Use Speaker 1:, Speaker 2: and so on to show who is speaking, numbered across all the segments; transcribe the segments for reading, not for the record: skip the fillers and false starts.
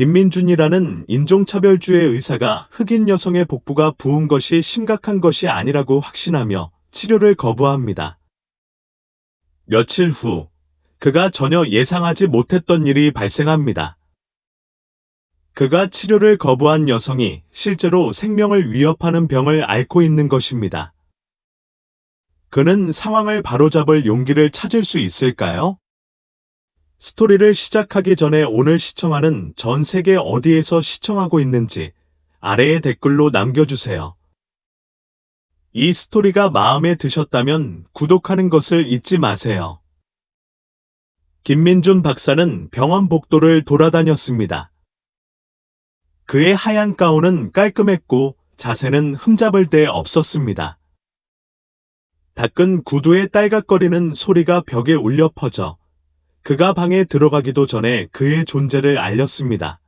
Speaker 1: 김민준이라는 인종차별주의 의사가 흑인 여성의 복부가 부은 것이 심각한 것이 아니라고 확신하며 치료를 거부합니다. 며칠 후, 그가 전혀 예상하지 못했던 일이 발생합니다. 그가 치료를 거부한 여성이 실제로 생명을 위협하는 병을 앓고 있는 것입니다. 그는 상황을 바로잡을 용기를 찾을 수 있을까요? 스토리를 시작하기 전에 오늘 시청하는 전 세계 어디에서 시청하고 있는지 아래에 댓글로 남겨주세요. 이 스토리가 마음에 드셨다면 구독하는 것을 잊지 마세요. 김민준 박사는 병원 복도를 돌아다녔습니다. 그의 하얀 가운은 깔끔했고 자세는 흠잡을 데 없었습니다. 닦은 구두의 딸깍거리는 소리가 벽에 울려 퍼져 그가 방에 들어가기도 전에 그의 존재를 알렸습니다.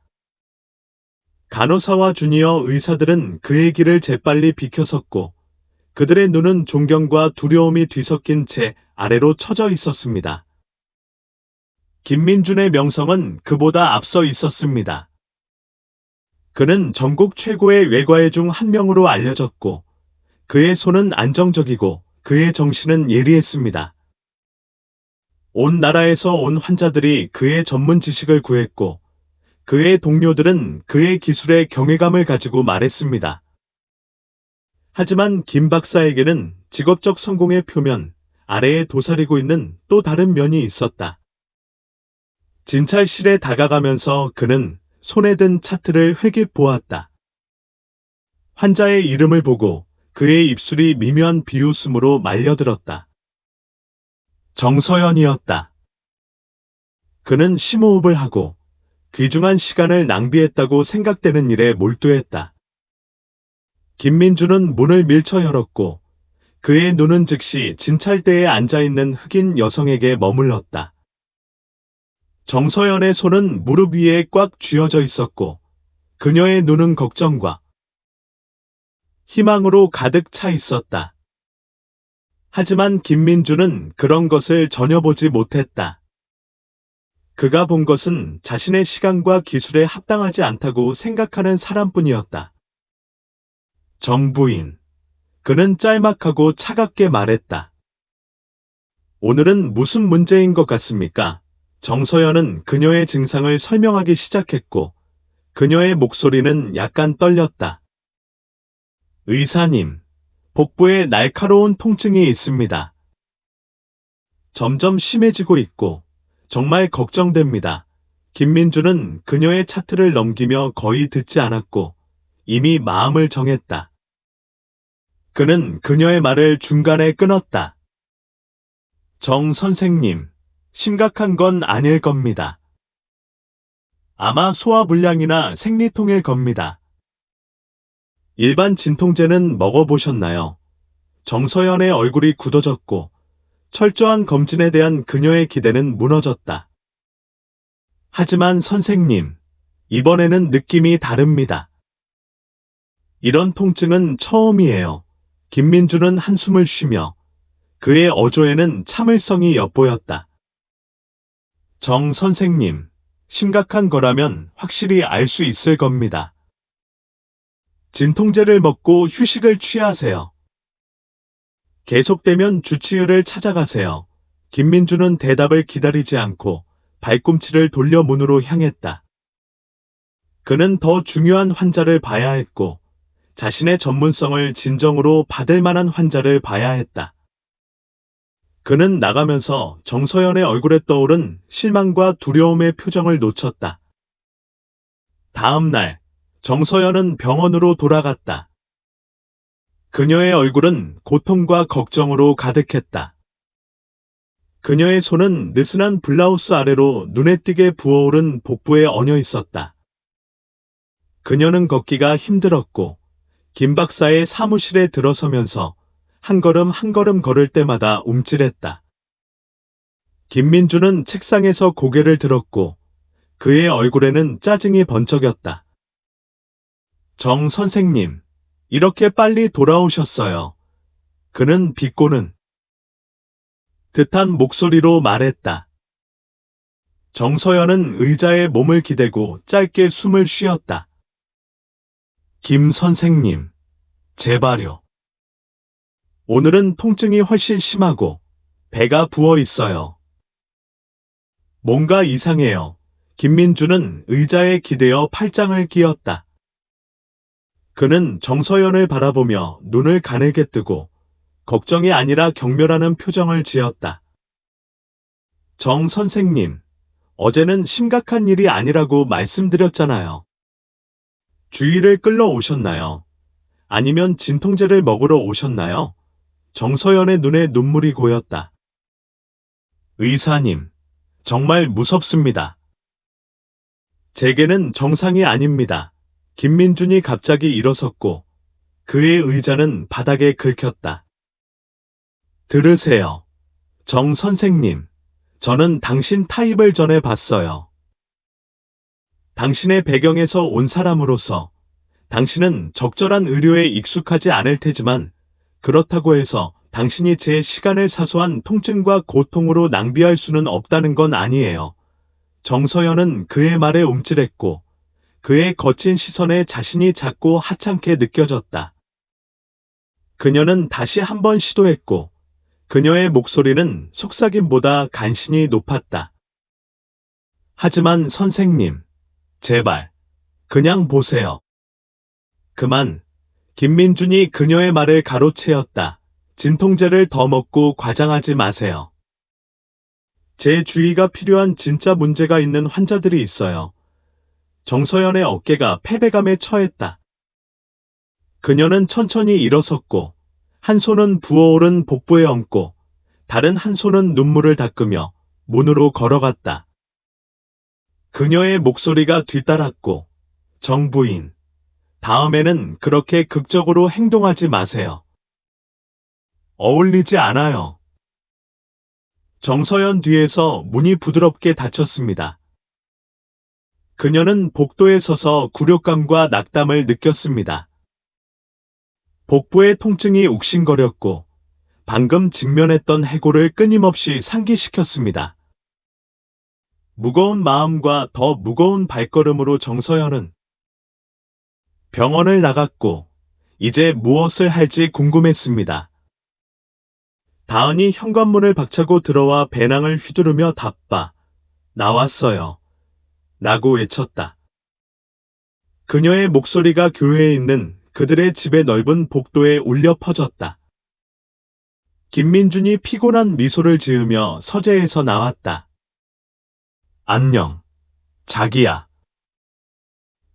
Speaker 1: 간호사와 주니어 의사들은 그의 길을 재빨리 비켜섰고 그들의 눈은 존경과 두려움이 뒤섞인 채 아래로 처져 있었습니다. 김민준의 명성은 그보다 앞서 있었습니다. 그는 전국 최고의 외과의 중 한 명으로 알려졌고 그의 손은 안정적이고 그의 정신은 예리했습니다. 온 나라에서 온 환자들이 그의 전문 지식을 구했고 그의 동료들은 그의 기술에 경외감을 가지고 말했습니다. 하지만 김 박사에게는 직업적 성공의 표면 아래에 도사리고 있는 또 다른 면이 있었다. 진찰실에 다가가면서 그는 손에 든 차트를 흘낏 보았다. 환자의 이름을 보고 그의 입술이 미묘한 비웃음으로 말려들었다. 정서연이었다. 그는 심호흡을 하고 귀중한 시간을 낭비했다고 생각되는 일에 몰두했다. 김민준은 문을 밀쳐 열었고 그의 눈은 즉시 진찰대에 앉아있는 흑인 여성에게 머물렀다. 정서연의 손은 무릎 위에 꽉 쥐어져 있었고 그녀의 눈은 걱정과 희망으로 가득 차 있었다. 하지만 김민준은 그런 것을 전혀 보지 못했다. 그가 본 것은 자신의 시간과 기술에 합당하지 않다고 생각하는 사람뿐이었다. 정부인. 그는 짤막하고 차갑게 말했다. 오늘은 무슨 문제인 것 같습니까? 정서연은 그녀의 증상을 설명하기 시작했고 그녀의 목소리는 약간 떨렸다. 의사님, 복부에 날카로운 통증이 있습니다. 점점 심해지고 있고 정말 걱정됩니다. 김민준은 그녀의 차트를 넘기며 거의 듣지 않았고 이미 마음을 정했다. 그는 그녀의 말을 중간에 끊었다. 정 선생님, 심각한 건 아닐 겁니다. 아마 소화불량이나 생리통일 겁니다. 일반 진통제는 먹어보셨나요? 정서연의 얼굴이 굳어졌고 철저한 검진에 대한 그녀의 기대는 무너졌다. 하지만 선생님, 이번에는 느낌이 다릅니다. 이런 통증은 처음이에요. 김민준은 한숨을 쉬며 그의 어조에는 참을성이 엿보였다. 정 선생님, 심각한 거라면 확실히 알 수 있을 겁니다. 진통제를 먹고 휴식을 취하세요. 계속되면 주치의를 찾아가세요. 김민준은 대답을 기다리지 않고 발꿈치를 돌려 문으로 향했다. 그는 더 중요한 환자를 봐야 했고 자신의 전문성을 진정으로 받을 만한 환자를 봐야 했다. 그는 나가면서 정서연의 얼굴에 떠오른 실망과 두려움의 표정을 놓쳤다. 다음 날, 정서연은 병원으로 돌아갔다. 그녀의 얼굴은 고통과 걱정으로 가득했다. 그녀의 손은 느슨한 블라우스 아래로 눈에 띄게 부어오른 복부에 얹어 있었다. 그녀는 걷기가 힘들었고 김 박사의 사무실에 들어서면서 한 걸음 한 걸음 걸을 때마다 움찔했다. 김민준은 책상에서 고개를 들었고 그의 얼굴에는 짜증이 번쩍였다. 정 선생님, 이렇게 빨리 돌아오셨어요. 그는 비꼬는 듯한 목소리로 말했다. 정서연은 의자에 몸을 기대고 짧게 숨을 쉬었다. 김 선생님, 제발요. 오늘은 통증이 훨씬 심하고 배가 부어 있어요. 뭔가 이상해요. 김민주는 의자에 기대어 팔짱을 끼었다. 그는 정서연을 바라보며 눈을 가늘게 뜨고 걱정이 아니라 경멸하는 표정을 지었다. 정 선생님, 어제는 심각한 일이 아니라고 말씀드렸잖아요. 주의를 끌러오셨나요? 아니면 진통제를 먹으러 오셨나요? 정서연의 눈에 눈물이 고였다. 의사님, 정말 무섭습니다. 제게는 정상이 아닙니다. 김민준이 갑자기 일어섰고 그의 의자는 바닥에 긁혔다. 들으세요. 정 선생님, 저는 당신 타입을 전에 봤어요. 당신의 배경에서 온 사람으로서 당신은 적절한 의료에 익숙하지 않을 테지만 그렇다고 해서 당신이 제 시간을 사소한 통증과 고통으로 낭비할 수는 없다는 건 아니에요. 정서연은 그의 말에 움찔했고 그의 거친 시선에 자신이 작고 하찮게 느껴졌다. 그녀는 다시 한번 시도했고 그녀의 목소리는 속삭임보다 간신히 높았다. 하지만 선생님, 제발, 그냥 보세요. 그만, 김민준이 그녀의 말을 가로채었다. 진통제를 더 먹고 과장하지 마세요. 제 주의가 필요한 진짜 문제가 있는 환자들이 있어요. 정서연의 어깨가 패배감에 처했다. 그녀는 천천히 일어섰고 한 손은 부어오른 복부에 얹고 다른 한 손은 눈물을 닦으며 문으로 걸어갔다. 그녀의 목소리가 뒤따랐고 정 부인, 다음에는 그렇게 극적으로 행동하지 마세요. 어울리지 않아요. 정서연 뒤에서 문이 부드럽게 닫혔습니다. 그녀는 복도에 서서 굴욕감과 낙담을 느꼈습니다. 복부의 통증이 욱신거렸고 방금 직면했던 해고를 끊임없이 상기시켰습니다. 무거운 마음과 더 무거운 발걸음으로 정서연은 병원을 나갔고 이제 무엇을 할지 궁금했습니다. 다은이 현관문을 박차고 들어와 배낭을 휘두르며 답바, 나왔어요. 라고 외쳤다. 그녀의 목소리가 교회에 있는 그들의 집의 넓은 복도에 울려 퍼졌다. 김민준이 피곤한 미소를 지으며 서재에서 나왔다. 안녕, 자기야.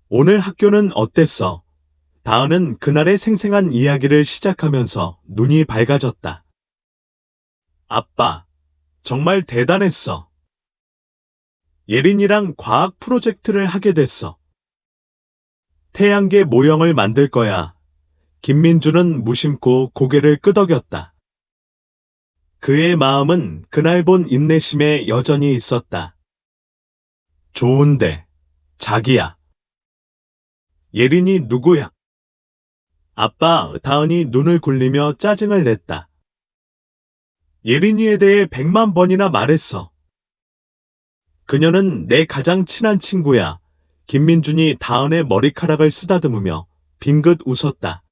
Speaker 1: 오늘 학교는 어땠어? 다은은 그날의 생생한 이야기를 시작하면서 눈이 밝아졌다. 아빠, 정말 대단했어. 예린이랑 과학 프로젝트를 하게 됐어. 태양계 모형을 만들 거야. 김민주는 무심코 고개를 끄덕였다. 그의 마음은 그날 본 인내심에 여전히 있었다. 좋은데, 자기야. 예린이 누구야? 아빠, 다은이 눈을 굴리며 짜증을 냈다. 예린이에 대해 100만 번이나 말했어. 그녀는 내 가장 친한 친구야. 김민준이 다은의 머리카락을 쓰다듬으며 빙긋 웃었다.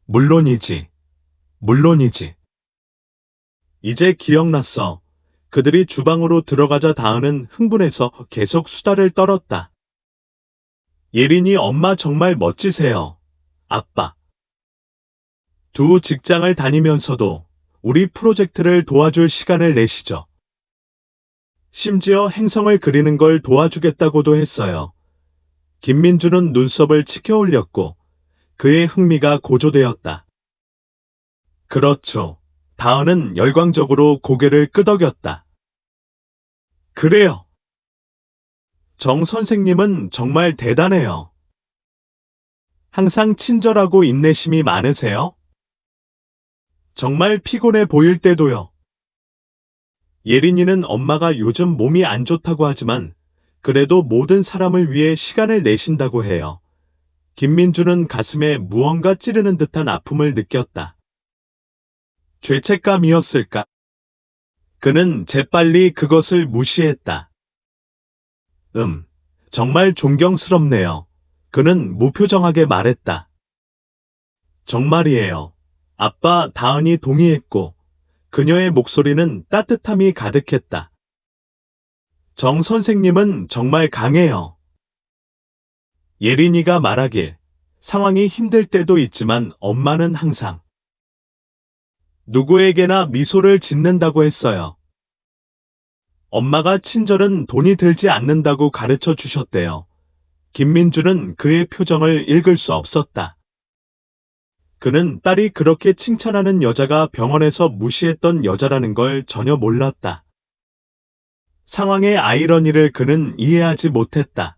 Speaker 1: 물론이지. 물론이지. 이제 기억났어. 그들이 주방으로 들어가자 다은은 흥분해서 계속 수다를 떨었다. 예린이 엄마 정말 멋지세요. 아빠. 두 직장을 다니면서도 우리 프로젝트를 도와줄 시간을 내시죠. 심지어 행성을 그리는 걸 도와주겠다고도 했어요. 김민주는 눈썹을 치켜 올렸고 그의 흥미가 고조되었다. 그렇죠. 다은은 열광적으로 고개를 끄덕였다. 그래요. 정 선생님은 정말 대단해요. 항상 친절하고 인내심이 많으세요? 정말 피곤해 보일 때도요. 예린이는 엄마가 요즘 몸이 안 좋다고 하지만 그래도 모든 사람을 위해 시간을 내신다고 해요. 김민주는 가슴에 무언가 찌르는 듯한 아픔을 느꼈다. 죄책감이었을까? 그는 재빨리 그것을 무시했다. 정말 존경스럽네요. 그는 무표정하게 말했다. 정말이에요. 아빠, 다은이 동의했고, 그녀의 목소리는 따뜻함이 가득했다. 정 선생님은 정말 강해요. 예린이가 말하길, 상황이 힘들 때도 있지만 엄마는 항상 누구에게나 미소를 짓는다고 했어요. 엄마가 친절은 돈이 들지 않는다고 가르쳐 주셨대요. 김민주는 그의 표정을 읽을 수 없었다. 그는 딸이 그렇게 칭찬하는 여자가 병원에서 무시했던 여자라는 걸 전혀 몰랐다. 상황의 아이러니를 그는 이해하지 못했다.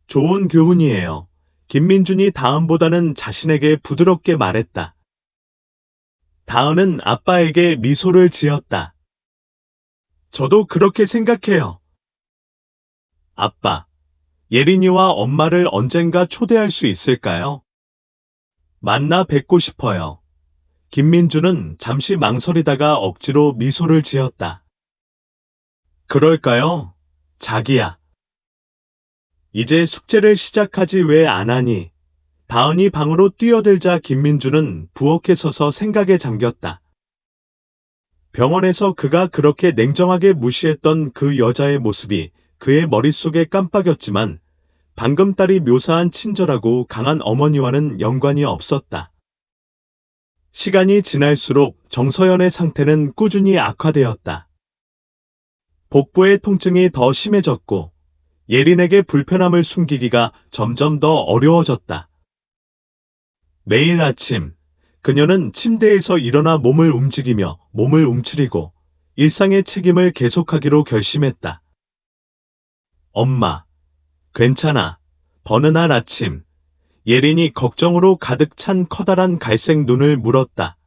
Speaker 1: 좋은 교훈이에요. 김민준이 다은보다는 자신에게 부드럽게 말했다. 다은은 아빠에게 미소를 지었다. 저도 그렇게 생각해요. 아빠, 예린이와 엄마를 언젠가 초대할 수 있을까요? 만나 뵙고 싶어요. 김민주는 잠시 망설이다가 억지로 미소를 지었다. 그럴까요? 자기야. 이제 숙제를 시작하지 왜 안 하니? 다은이 방으로 뛰어들자 김민주는 부엌에 서서 생각에 잠겼다. 병원에서 그가 그렇게 냉정하게 무시했던 그 여자의 모습이 그의 머릿속에 깜빡였지만 방금 딸이 묘사한 친절하고 강한 어머니와는 연관이 없었다. 시간이 지날수록 정서연의 상태는 꾸준히 악화되었다. 복부의 통증이 더 심해졌고 예린에게 불편함을 숨기기가 점점 더 어려워졌다. 매일 아침 그녀는 침대에서 일어나 몸을 움직이며 몸을 움츠리고 일상의 책임을 계속하기로 결심했다. 엄마, 괜찮아. 어느 날 아침, 예린이 걱정으로 가득 찬 커다란 갈색 눈을 물었다.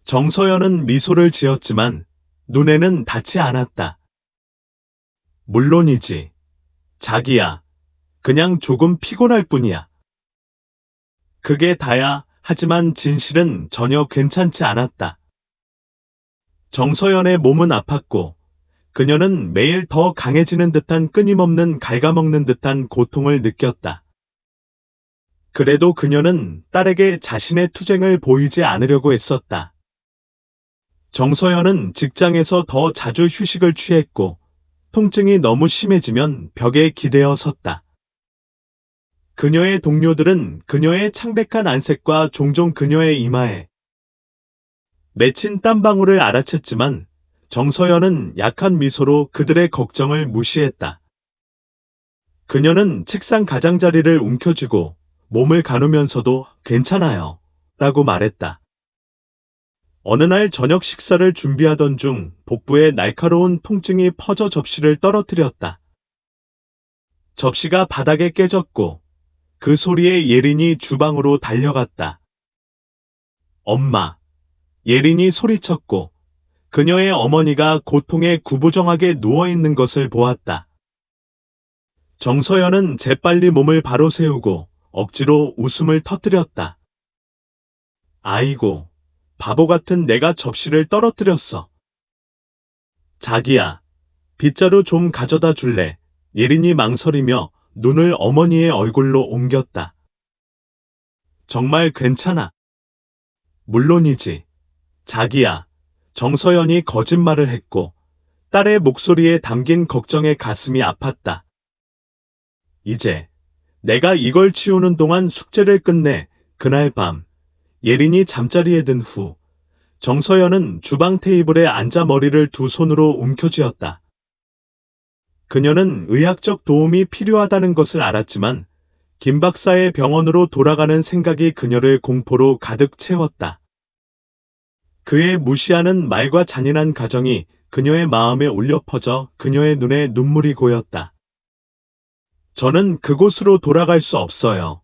Speaker 1: 정서연은 미소를 지었지만 눈에는 닿지 않았다. 물론이지. 자기야. 그냥 조금 피곤할 뿐이야. 그게 다야. 하지만 진실은 전혀 괜찮지 않았다. 정서연의 몸은 아팠고 그녀는 매일 더 강해지는 듯한 끊임없는 갉아먹는 듯한 고통을 느꼈다. 그래도 그녀는 딸에게 자신의 투쟁을 보이지 않으려고 했었다. 정서연은 직장에서 더 자주 휴식을 취했고 통증이 너무 심해지면 벽에 기대어 섰다. 그녀의 동료들은 그녀의 창백한 안색과 종종 그녀의 이마에 맺힌 땀방울을 알아챘지만 정서연은 약한 미소로 그들의 걱정을 무시했다. 그녀는 책상 가장자리를 움켜쥐고 몸을 가누면서도 괜찮아요. 라고 말했다. 어느 날 저녁 식사를 준비하던 중 복부에 날카로운 통증이 퍼져 접시를 떨어뜨렸다. 접시가 바닥에 깨졌고 그 소리에 예린이 주방으로 달려갔다. 엄마. 예린이 소리쳤고 그녀의 어머니가 고통에 구부정하게 누워있는 것을 보았다. 정서연은 재빨리 몸을 바로 세우고 억지로 웃음을 터뜨렸다. 아이고, 바보 같은 내가 접시를 떨어뜨렸어. 자기야, 빗자루 좀 가져다 줄래? 예린이 망설이며 눈을 어머니의 얼굴로 옮겼다. 정말 괜찮아. 물론이지. 자기야. 정서연이 거짓말을 했고 딸의 목소리에 담긴 걱정에 가슴이 아팠다. 이제 내가 이걸 치우는 동안 숙제를 끝내. 그날 밤 예린이 잠자리에 든 후 정서연은 주방 테이블에 앉아 머리를 두 손으로 움켜쥐었다. 그녀는 의학적 도움이 필요하다는 것을 알았지만 김 박사의 병원으로 돌아가는 생각이 그녀를 공포로 가득 채웠다. 그의 무시하는 말과 잔인한 가정이 그녀의 마음에 울려 퍼져 그녀의 눈에 눈물이 고였다. 저는 그곳으로 돌아갈 수 없어요.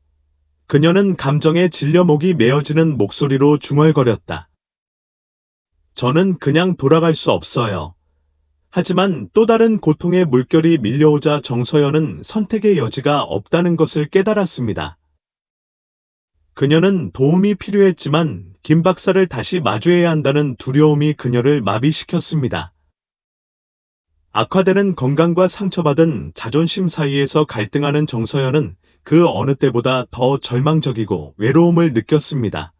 Speaker 1: 그녀는 감정에 질려 목이 메어지는 목소리로 중얼거렸다. 저는 그냥 돌아갈 수 없어요. 하지만 또 다른 고통의 물결이 밀려오자 정서연은 선택의 여지가 없다는 것을 깨달았습니다. 그녀는 도움이 필요했지만 김 박사를 다시 마주해야 한다는 두려움이 그녀를 마비시켰습니다. 악화되는 건강과 상처받은 자존심 사이에서 갈등하는 정서연은 그 어느 때보다 더 절망적이고 외로움을 느꼈습니다.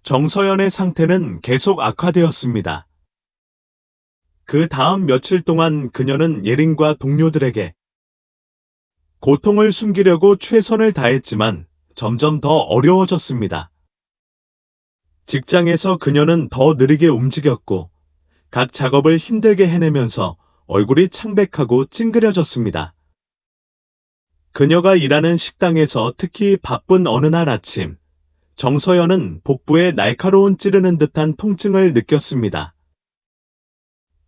Speaker 1: 정서연의 상태는 계속 악화되었습니다. 그 다음 며칠 동안 그녀는 예린과 동료들에게 고통을 숨기려고 최선을 다했지만 점점 더 어려워졌습니다. 직장에서 그녀는 더 느리게 움직였고 각 작업을 힘들게 해내면서 얼굴이 창백하고 찡그려졌습니다. 그녀가 일하는 식당에서 특히 바쁜 어느 날 아침, 정서연은 복부에 날카로운 찌르는 듯한 통증을 느꼈습니다.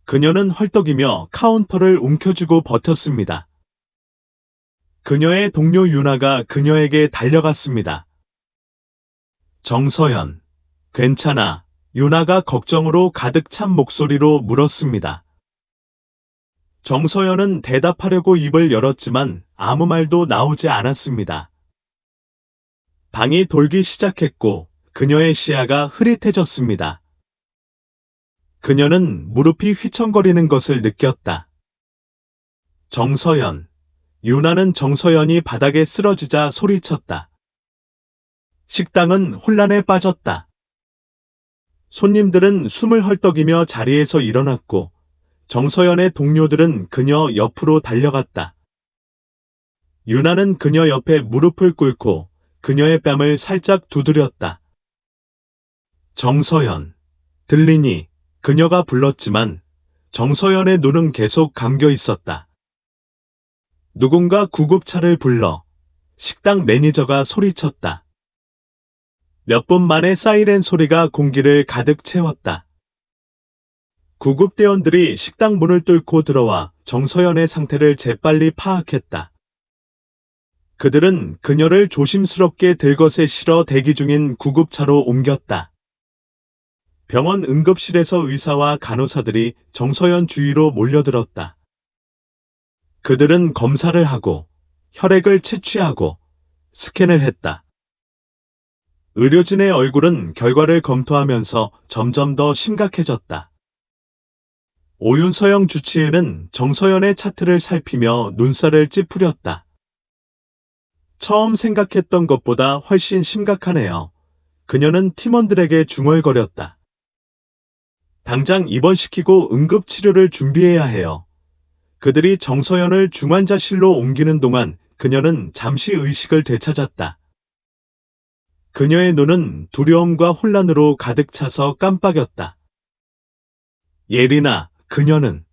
Speaker 1: 그녀는 헐떡이며 카운터를 움켜쥐고 버텼습니다. 그녀의 동료 유나가 그녀에게 달려갔습니다. 정서연, 괜찮아. 유나가 걱정으로 가득 찬 목소리로 물었습니다. 정서연은 대답하려고 입을 열었지만 아무 말도 나오지 않았습니다. 방이 돌기 시작했고 그녀의 시야가 흐릿해졌습니다. 그녀는 무릎이 휘청거리는 것을 느꼈다. 정서연. 유나는 정서연이 바닥에 쓰러지자 소리쳤다. 식당은 혼란에 빠졌다. 손님들은 숨을 헐떡이며 자리에서 일어났고 정서연의 동료들은 그녀 옆으로 달려갔다. 유나는 그녀 옆에 무릎을 꿇고 그녀의 뺨을 살짝 두드렸다. 정서연, 들리니? 그녀가 불렀지만 정서연의 눈은 계속 감겨 있었다. 누군가 구급차를 불러 식당 매니저가 소리쳤다. 몇 분 만에 사이렌 소리가 공기를 가득 채웠다. 구급대원들이 식당 문을 뚫고 들어와 정서연의 상태를 재빨리 파악했다. 그들은 그녀를 조심스럽게 들것에 실어 대기 중인 구급차로 옮겼다. 병원 응급실에서 의사와 간호사들이 정서연 주위로 몰려들었다. 그들은 검사를 하고 혈액을 채취하고 스캔을 했다. 의료진의 얼굴은 결과를 검토하면서 점점 더 심각해졌다. 오윤서영 주치의는 정서연의 차트를 살피며 눈살을 찌푸렸다. 처음 생각했던 것보다 훨씬 심각하네요. 그녀는 팀원들에게 중얼거렸다. 당장 입원시키고 응급치료를 준비해야 해요. 그들이 정서연을 중환자실로 옮기는 동안 그녀는 잠시 의식을 되찾았다. 그녀의 눈은 두려움과 혼란으로 가득 차서 깜빡였다. 예린아, 그녀는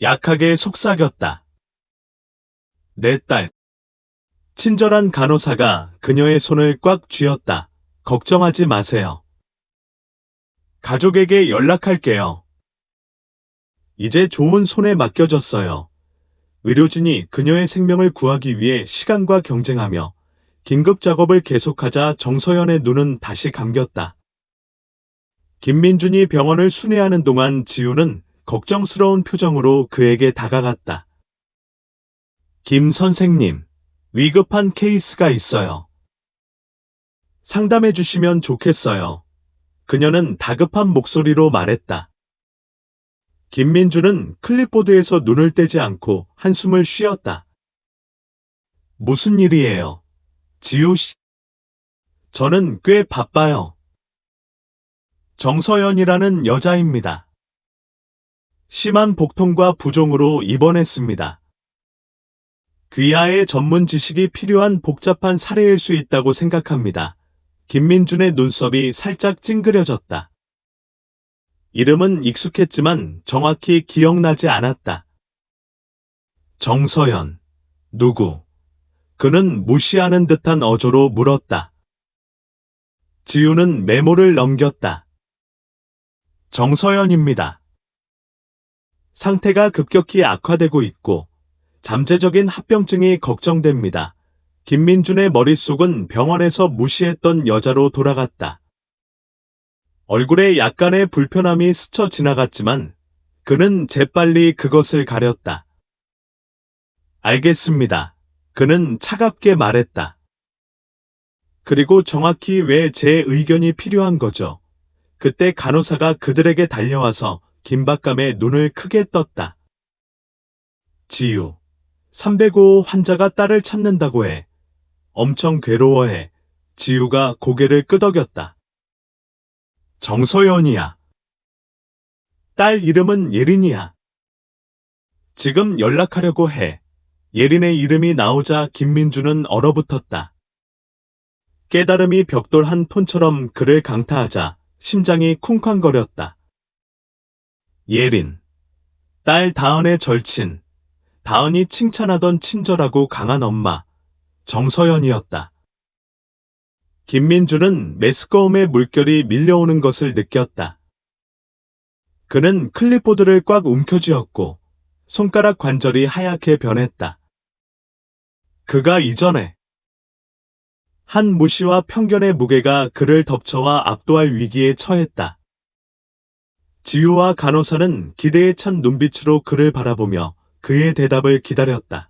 Speaker 1: 약하게 속삭였다. 내 딸. 친절한 간호사가 그녀의 손을 꽉 쥐었다. 걱정하지 마세요. 가족에게 연락할게요. 이제 좋은 손에 맡겨졌어요. 의료진이 그녀의 생명을 구하기 위해 시간과 경쟁하며 긴급 작업을 계속하자 정서연의 눈은 다시 감겼다. 김민준이 병원을 순회하는 동안 지우는 걱정스러운 표정으로 그에게 다가갔다. 김 선생님, 위급한 케이스가 있어요. 상담해 주시면 좋겠어요. 그녀는 다급한 목소리로 말했다. 김민준은 클립보드에서 눈을 떼지 않고 한숨을 쉬었다. 무슨 일이에요? 지우 씨. 저는 꽤 바빠요. 정서연이라는 여자입니다. 심한 복통과 부종으로 입원했습니다. 귀하의 전문 지식이 필요한 복잡한 사례일 수 있다고 생각합니다. 김민준의 눈썹이 살짝 찡그려졌다. 이름은 익숙했지만 정확히 기억나지 않았다. 정서연. 누구? 그는 무시하는 듯한 어조로 물었다. 지우는 메모를 넘겼다. 정서연입니다. 상태가 급격히 악화되고 있고 잠재적인 합병증이 걱정됩니다. 김민준의 머릿속은 병원에서 무시했던 여자로 돌아갔다. 얼굴에 약간의 불편함이 스쳐 지나갔지만 그는 재빨리 그것을 가렸다. 알겠습니다. 그는 차갑게 말했다. 그리고 정확히 왜 제 의견이 필요한 거죠? 그때 간호사가 그들에게 달려와서 긴박감에 눈을 크게 떴다. 지유, 305 환자가 딸을 찾는다고 해. 엄청 괴로워해. 지유가 고개를 끄덕였다. 정서연이야. 딸 이름은 예린이야. 지금 연락하려고 해. 예린의 이름이 나오자 김민주는 얼어붙었다. 깨달음이 벽돌 톤처럼 그를 강타하자 심장이 쿵쾅거렸다. 예린. 딸 다은의 절친. 다은이 칭찬하던 친절하고 강한 엄마. 정서연이었다. 김민주는 메스꺼움의 물결이 밀려오는 것을 느꼈다. 그는 클립보드를 꽉 움켜쥐었고 손가락 관절이 하얗게 변했다. 그가 이전에 한 무시와 편견의 무게가 그를 덮쳐와 압도할 위기에 처했다. 지유와 간호사는 기대에 찬 눈빛으로 그를 바라보며 그의 대답을 기다렸다.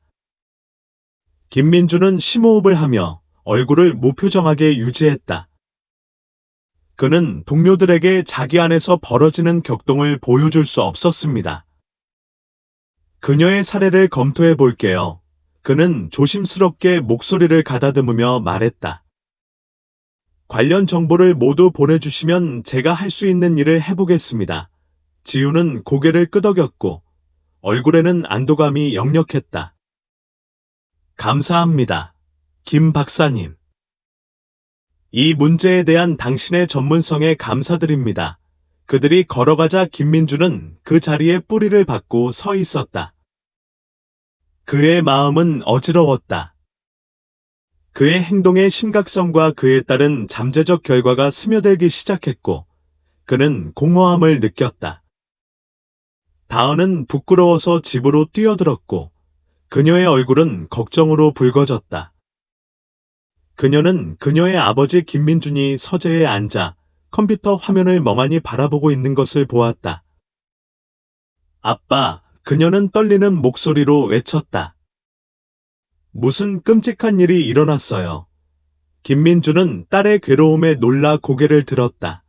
Speaker 1: 김민주는 심호흡을 하며 얼굴을 무표정하게 유지했다. 그는 동료들에게 자기 안에서 벌어지는 격동을 보여줄 수 없었습니다. 그녀의 사례를 검토해 볼게요. 그는 조심스럽게 목소리를 가다듬으며 말했다. 관련 정보를 모두 보내주시면 제가 할 수 있는 일을 해보겠습니다. 지유는 고개를 끄덕였고 얼굴에는 안도감이 역력했다. 감사합니다. 김 박사님. 이 문제에 대한 당신의 전문성에 감사드립니다. 그들이 걸어가자 김민주는 그 자리에 뿌리를 박고 서 있었다. 그의 마음은 어지러웠다. 그의 행동의 심각성과 그에 따른 잠재적 결과가 스며들기 시작했고 그는 공허함을 느꼈다. 다은은 부끄러워서 집으로 뛰어들었고 그녀의 얼굴은 걱정으로 붉어졌다. 그녀는 그녀의 아버지 김민준이 서재에 앉아 컴퓨터 화면을 멍하니 바라보고 있는 것을 보았다. 아빠, 그녀는 떨리는 목소리로 외쳤다. 무슨 끔찍한 일이 일어났어요. 김민주는 딸의 괴로움에 놀라 고개를 들었다.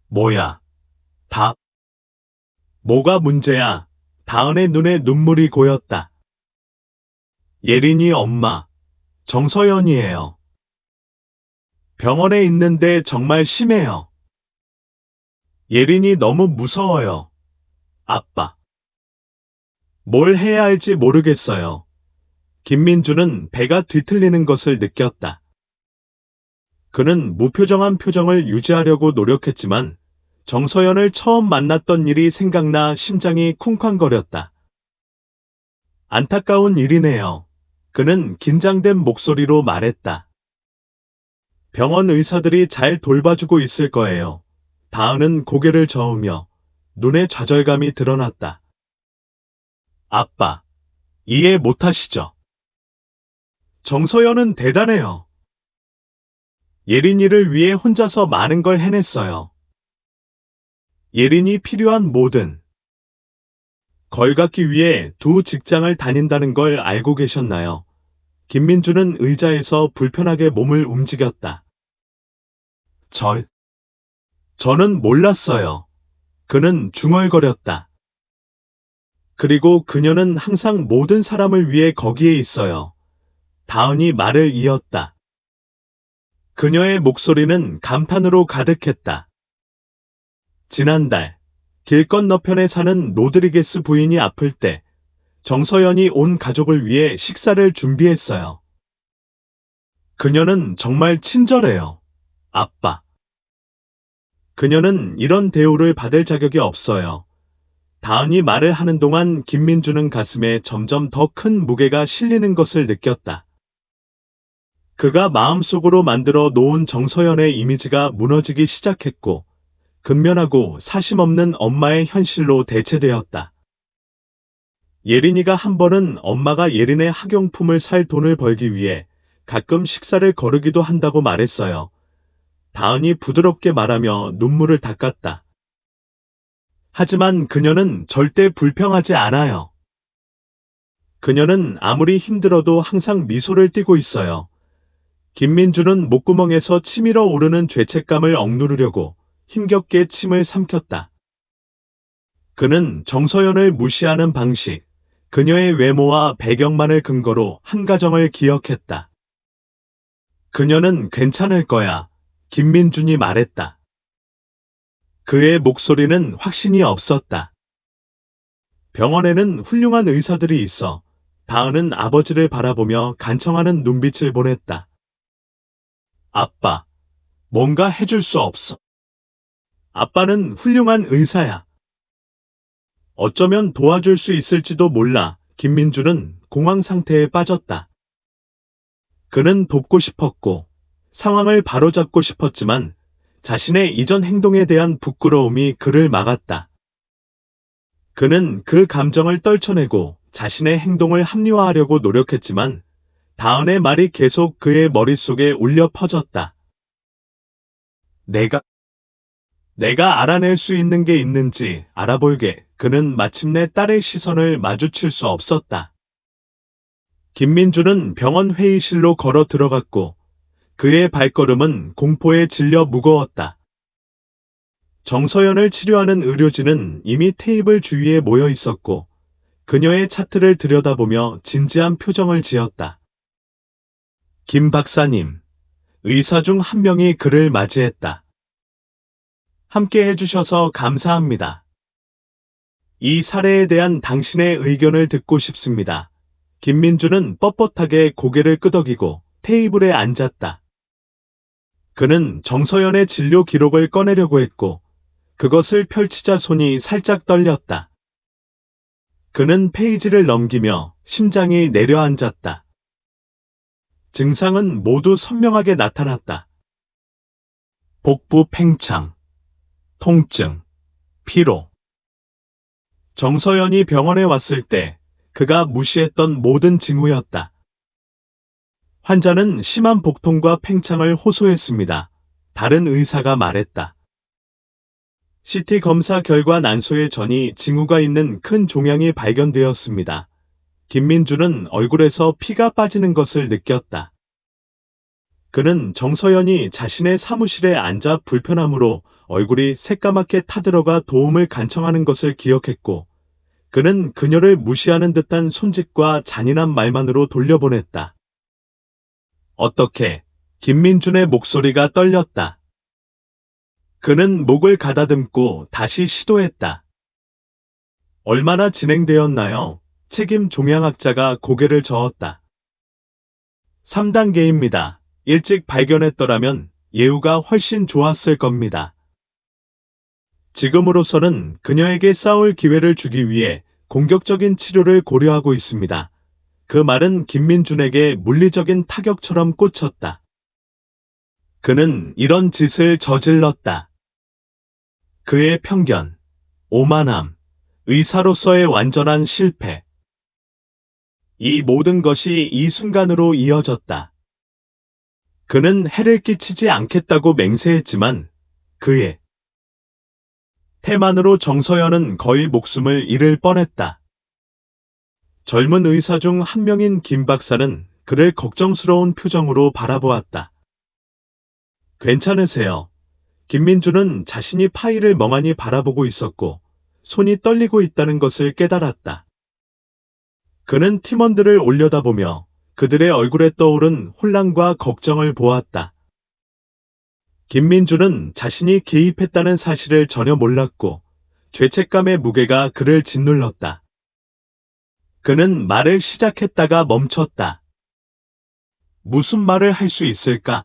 Speaker 1: 뭐야? 뭐가 문제야? 다은의 눈에 눈물이 고였다. 예린이 엄마, 정서연이에요. 병원에 있는데 정말 심해요. 예린이 너무 무서워요. 아빠. 뭘 해야 할지 모르겠어요. 김민주는 배가 뒤틀리는 것을 느꼈다. 그는 무표정한 표정을 유지하려고 노력했지만 정서연을 처음 만났던 일이 생각나 심장이 쿵쾅거렸다. 안타까운 일이네요. 그는 긴장된 목소리로 말했다. 병원 의사들이 잘 돌봐주고 있을 거예요. 다은은 고개를 저으며 눈에 좌절감이 드러났다. 아빠, 이해 못하시죠? 정서연은 대단해요. 예린이를 위해 혼자서 많은 걸 해냈어요. 예린이 필요한 모든 걸 갖기 위해 두 직장을 다닌다는 걸 알고 계셨나요? 김민주는 의자에서 불편하게 몸을 움직였다. 저는 몰랐어요. 그는 중얼거렸다. 그리고 그녀는 항상 모든 사람을 위해 거기에 있어요. 다은이 말을 이었다. 그녀의 목소리는 감탄으로 가득했다. 지난달 길 건너편에 사는 로드리게스 부인이 아플 때 정서연이 온 가족을 위해 식사를 준비했어요. 그녀는 정말 친절해요. 아빠. 그녀는 이런 대우를 받을 자격이 없어요. 다은이 말을 하는 동안 김민주는 가슴에 점점 더 큰 무게가 실리는 것을 느꼈다. 그가 마음속으로 만들어 놓은 정서연의 이미지가 무너지기 시작했고 근면하고 사심 없는 엄마의 현실로 대체되었다. 예린이가 한 번은 엄마가 예린의 학용품을 살 돈을 벌기 위해 가끔 식사를 거르기도 한다고 말했어요. 다은이 부드럽게 말하며 눈물을 닦았다. 하지만 그녀는 절대 불평하지 않아요. 그녀는 아무리 힘들어도 항상 미소를 띠고 있어요. 김민주는 목구멍에서 치밀어 오르는 죄책감을 억누르려고 힘겹게 침을 삼켰다. 그는 정서연을 무시하는 방식, 그녀의 외모와 배경만을 근거로 한 가정을 기억했다. 그녀는 괜찮을 거야, 김민준이 말했다. 그의 목소리는 확신이 없었다. 병원에는 훌륭한 의사들이 있어. 다은은 아버지를 바라보며 간청하는 눈빛을 보냈다. 아빠, 뭔가 해줄 수 없어. 아빠는 훌륭한 의사야. 어쩌면 도와줄 수 있을지도 몰라. 김민주는 공황 상태에 빠졌다. 그는 돕고 싶었고 상황을 바로잡고 싶었지만 자신의 이전 행동에 대한 부끄러움이 그를 막았다. 그는 그 감정을 떨쳐내고 자신의 행동을 합리화하려고 노력했지만 다은의 말이 계속 그의 머릿속에 울려 퍼졌다. 내가 알아낼 수 있는 게 있는지 알아볼게. 그는 마침내 딸의 시선을 마주칠 수 없었다. 김민주는 병원 회의실로 걸어 들어갔고 그의 발걸음은 공포에 질려 무거웠다. 정서연을 치료하는 의료진은 이미 테이블 주위에 모여 있었고 그녀의 차트를 들여다보며 진지한 표정을 지었다. 김 박사님, 의사 중 한 명이 그를 맞이했다. 함께 해주셔서 감사합니다. 이 사례에 대한 당신의 의견을 듣고 싶습니다. 김민주는 뻣뻣하게 고개를 끄덕이고 테이블에 앉았다. 그는 정서연의 진료 기록을 꺼내려고 했고 그것을 펼치자 손이 살짝 떨렸다. 그는 페이지를 넘기며 심장이 내려앉았다. 증상은 모두 선명하게 나타났다. 복부 팽창, 통증, 피로. 정서연이 병원에 왔을 때 그가 무시했던 모든 징후였다. 환자는 심한 복통과 팽창을 호소했습니다. 다른 의사가 말했다. CT 검사 결과 난소에 전이 징후가 있는 큰 종양이 발견되었습니다. 김민주는 얼굴에서 피가 빠지는 것을 느꼈다. 그는 정서연이 자신의 사무실에 앉아 불편함으로 얼굴이 새까맣게 타들어가 도움을 간청하는 것을 기억했고 그는 그녀를 무시하는 듯한 손짓과 잔인한 말만으로 돌려보냈다. 어떻게? 김민준의 목소리가 떨렸다. 그는 목을 가다듬고 다시 시도했다. 얼마나 진행되었나요? 책임 종양학자가 고개를 저었다. 3단계입니다. 일찍 발견했더라면 예후가 훨씬 좋았을 겁니다. 지금으로서는 그녀에게 싸울 기회를 주기 위해 공격적인 치료를 고려하고 있습니다. 그 말은 김민준에게 물리적인 타격처럼 꽂혔다. 그는 이런 짓을 저질렀다. 그의 편견, 오만함, 의사로서의 완전한 실패. 이 모든 것이 이 순간으로 이어졌다. 그는 해를 끼치지 않겠다고 맹세했지만 그의 태만으로 정서연은 거의 목숨을 잃을 뻔했다. 젊은 의사 중 한 명인 김 박사는 그를 걱정스러운 표정으로 바라보았다. 괜찮으세요? 김민주는 자신이 파일을 멍하니 바라보고 있었고 손이 떨리고 있다는 것을 깨달았다. 그는 팀원들을 올려다보며 그들의 얼굴에 떠오른 혼란과 걱정을 보았다. 김민주는 자신이 개입했다는 사실을 전혀 몰랐고 죄책감의 무게가 그를 짓눌렀다. 그는 말을 시작했다가 멈췄다. 무슨 말을 할 수 있을까?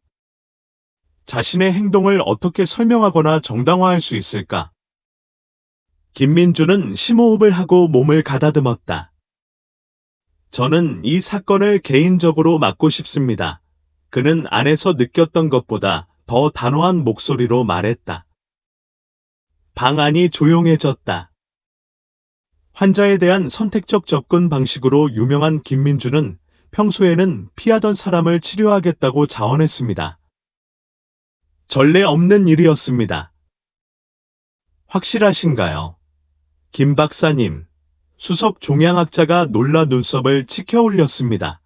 Speaker 1: 자신의 행동을 어떻게 설명하거나 정당화할 수 있을까? 김민주는 심호흡을 하고 몸을 가다듬었다. 저는 이 사건을 개인적으로 맡고 싶습니다. 그는 안에서 느꼈던 것보다 더 단호한 목소리로 말했다. 방 안이 조용해졌다. 환자에 대한 선택적 접근 방식으로 유명한 김민주는 평소에는 피하던 사람을 치료하겠다고 자원했습니다. 전례 없는 일이었습니다. 확실하신가요? 김 박사님, 수석 종양학자가 놀라 눈썹을 치켜 올렸습니다.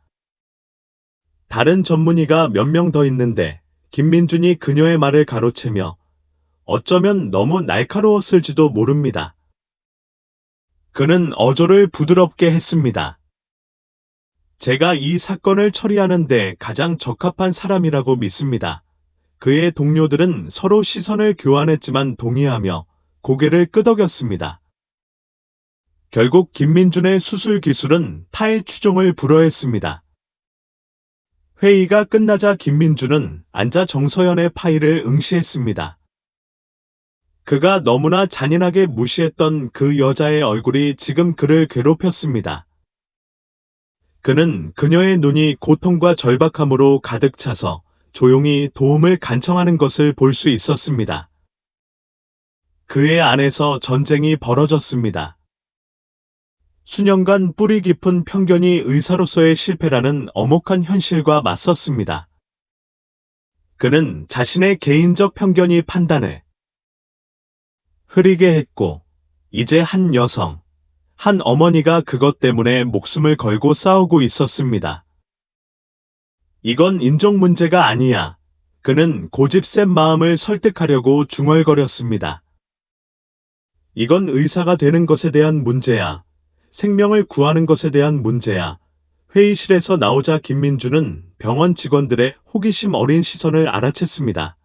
Speaker 1: 다른 전문의가 몇 명 더 있는데 김민준이 그녀의 말을 가로채며 어쩌면 너무 날카로웠을지도 모릅니다. 그는 어조를 부드럽게 했습니다. 제가 이 사건을 처리하는데 가장 적합한 사람이라고 믿습니다. 그의 동료들은 서로 시선을 교환했지만 동의하며 고개를 끄덕였습니다. 결국 김민준의 수술 기술은 타의 추종을 불허했습니다. 회의가 끝나자 김민준은 앉아 정서연의 파일을 응시했습니다. 그가 너무나 잔인하게 무시했던 그 여자의 얼굴이 지금 그를 괴롭혔습니다. 그는 그녀의 눈이 고통과 절박함으로 가득 차서 조용히 도움을 간청하는 것을 볼 수 있었습니다. 그의 안에서 전쟁이 벌어졌습니다. 수년간 뿌리 깊은 편견이 의사로서의 실패라는 엄혹한 현실과 맞섰습니다. 그는 자신의 개인적 편견이 판단을 흐리게 했고, 이제 한 여성, 한 어머니가 그것 때문에 목숨을 걸고 싸우고 있었습니다. 이건 인종 문제가 아니야. 그는 고집 센 마음을 설득하려고 중얼거렸습니다. 이건 의사가 되는 것에 대한 문제야. 생명을 구하는 것에 대한 문제야. 회의실에서 나오자 김민준은 병원 직원들의 호기심 어린 시선을 알아챘습니다.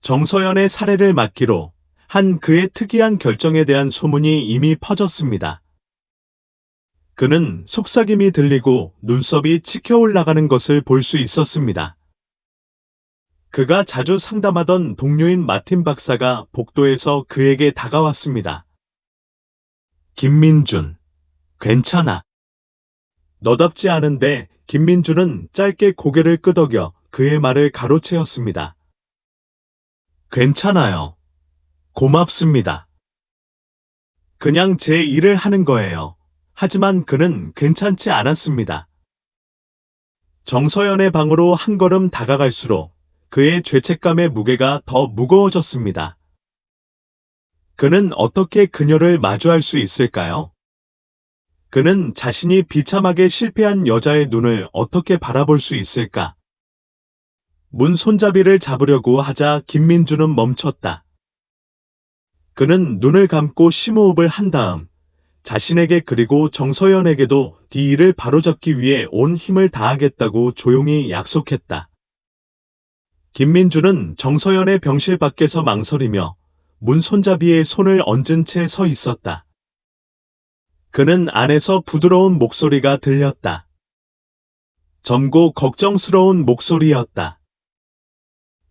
Speaker 1: 정서연의 살해를 막기로 한 그의 특이한 결정에 대한 소문이 이미 퍼졌습니다. 그는 속삭임이 들리고 눈썹이 치켜 올라가는 것을 볼 수 있었습니다. 그가 자주 상담하던 동료인 마틴 박사가 복도에서 그에게 다가왔습니다. 김민준, 괜찮아. 너답지 않은데 김민준은 짧게 고개를 끄덕여 그의 말을 가로채었습니다. 괜찮아요. 고맙습니다. 그냥 제 일을 하는 거예요. 하지만 그는 괜찮지 않았습니다. 정서연의 방으로 한 걸음 다가갈수록 그의 죄책감의 무게가 더 무거워졌습니다. 그는 어떻게 그녀를 마주할 수 있을까요? 그는 자신이 비참하게 실패한 여자의 눈을 어떻게 바라볼 수 있을까? 문 손잡이를 잡으려고 하자 김민준은 멈췄다. 그는 눈을 감고 심호흡을 한 다음 자신에게 그리고 정서연에게도 이 일을 바로잡기 위해 온 힘을 다하겠다고 조용히 약속했다. 김민준은 정서연의 병실 밖에서 망설이며 문 손잡이에 손을 얹은 채 서 있었다. 그는 안에서 부드러운 목소리가 들렸다. 젊고 걱정스러운 목소리였다.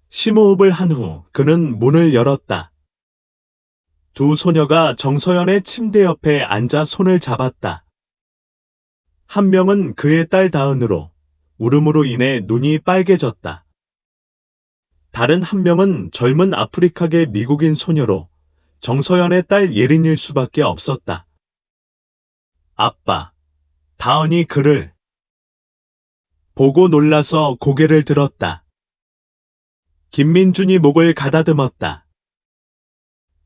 Speaker 1: 심호흡을 한 후 그는 문을 열었다. 두 소녀가 정서연의 침대 옆에 앉아 손을 잡았다. 한 명은 그의 딸 다은으로 울음으로 인해 눈이 빨개졌다. 다른 한 명은 젊은 아프리카계 미국인 소녀로 정서연의 딸 예린일 수밖에 없었다. 아빠, 다은이 그를 보고 놀라서 고개를 들었다. 김민준이 목을 가다듬었다.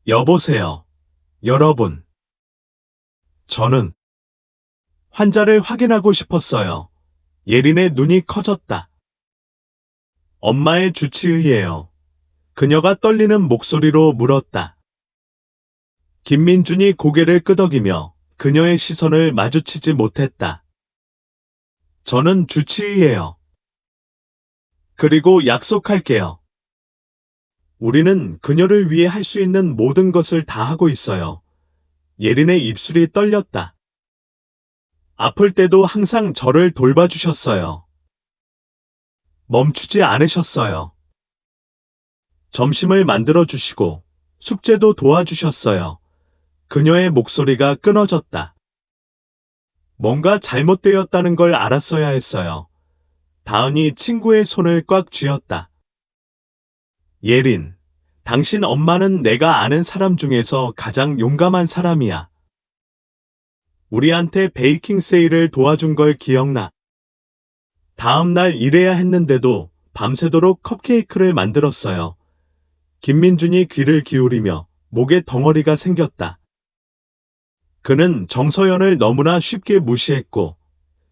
Speaker 1: 여보세요, 여러분. 저는 환자를 확인하고 싶었어요. 예린의 눈이 커졌다. 엄마의 주치의예요. 그녀가 떨리는 목소리로 물었다. 김민준이 고개를 끄덕이며 그녀의 시선을 마주치지 못했다. 저는 주치의예요. 그리고 약속할게요. 우리는 그녀를 위해 할 수 있는 모든 것을 다 하고 있어요. 예린의 입술이 떨렸다. 아플 때도 항상 저를 돌봐주셨어요. 멈추지 않으셨어요. 점심을 만들어주시고 숙제도 도와주셨어요. 그녀의 목소리가 끊어졌다. 뭔가 잘못되었다는 걸 알았어야 했어요. 다은이 친구의 손을 꽉 쥐었다. 예린, 당신 엄마는 내가 아는 사람 중에서 가장 용감한 사람이야. 우리한테 베이킹 세일을 도와준 걸 기억나. 다음 날 일해야 했는데도 밤새도록 컵케이크를 만들었어요. 김민준이 귀를 기울이며 목에 덩어리가 생겼다. 그는 정서연을 너무나 쉽게 무시했고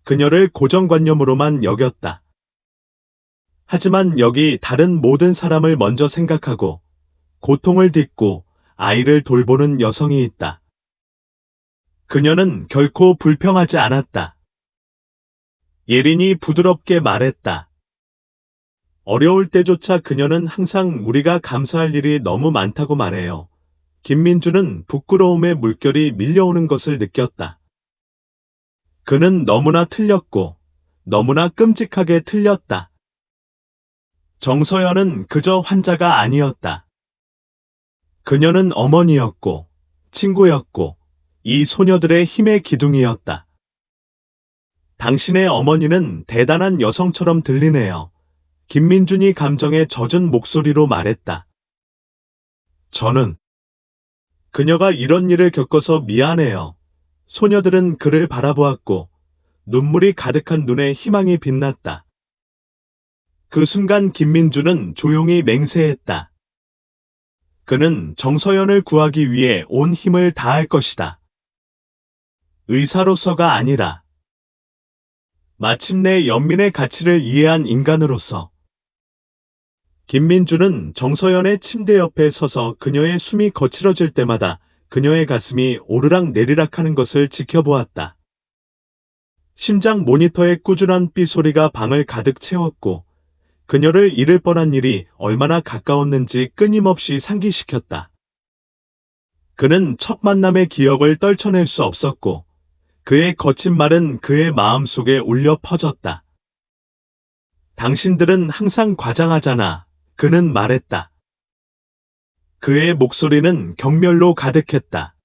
Speaker 1: 그녀를 고정관념으로만 여겼다. 하지만 여기 다른 모든 사람을 먼저 생각하고 고통을 딛고 아이를 돌보는 여성이 있다. 그녀는 결코 불평하지 않았다. 예린이 부드럽게 말했다. 어려울 때조차 그녀는 항상 우리가 감사할 일이 너무 많다고 말해요. 김민주는 부끄러움의 물결이 밀려오는 것을 느꼈다. 그는 너무나 틀렸고 너무나 끔찍하게 틀렸다. 정서연은 그저 환자가 아니었다. 그녀는 어머니였고 친구였고 이 소녀들의 힘의 기둥이었다. 당신의 어머니는 대단한 여성처럼 들리네요. 김민준이 감정에 젖은 목소리로 말했다. 저는 그녀가 이런 일을 겪어서 미안해요. 소녀들은 그를 바라보았고 눈물이 가득한 눈에 희망이 빛났다. 그 순간 김민주는 조용히 맹세했다. 그는 정서연을 구하기 위해 온 힘을 다할 것이다. 의사로서가 아니라 마침내 연민의 가치를 이해한 인간으로서. 김민주는 정서연의 침대 옆에 서서 그녀의 숨이 거칠어질 때마다 그녀의 가슴이 오르락 내리락 하는 것을 지켜보았다. 심장 모니터의 꾸준한 삐소리가 방을 가득 채웠고 그녀를 잃을 뻔한 일이 얼마나 가까웠는지 끊임없이 상기시켰다. 그는 첫 만남의 기억을 떨쳐낼 수 없었고 그의 거친 말은 그의 마음속에 울려 퍼졌다. 당신들은 항상 과장하잖아. 그는 말했다. 그의 목소리는 경멸로 가득했다.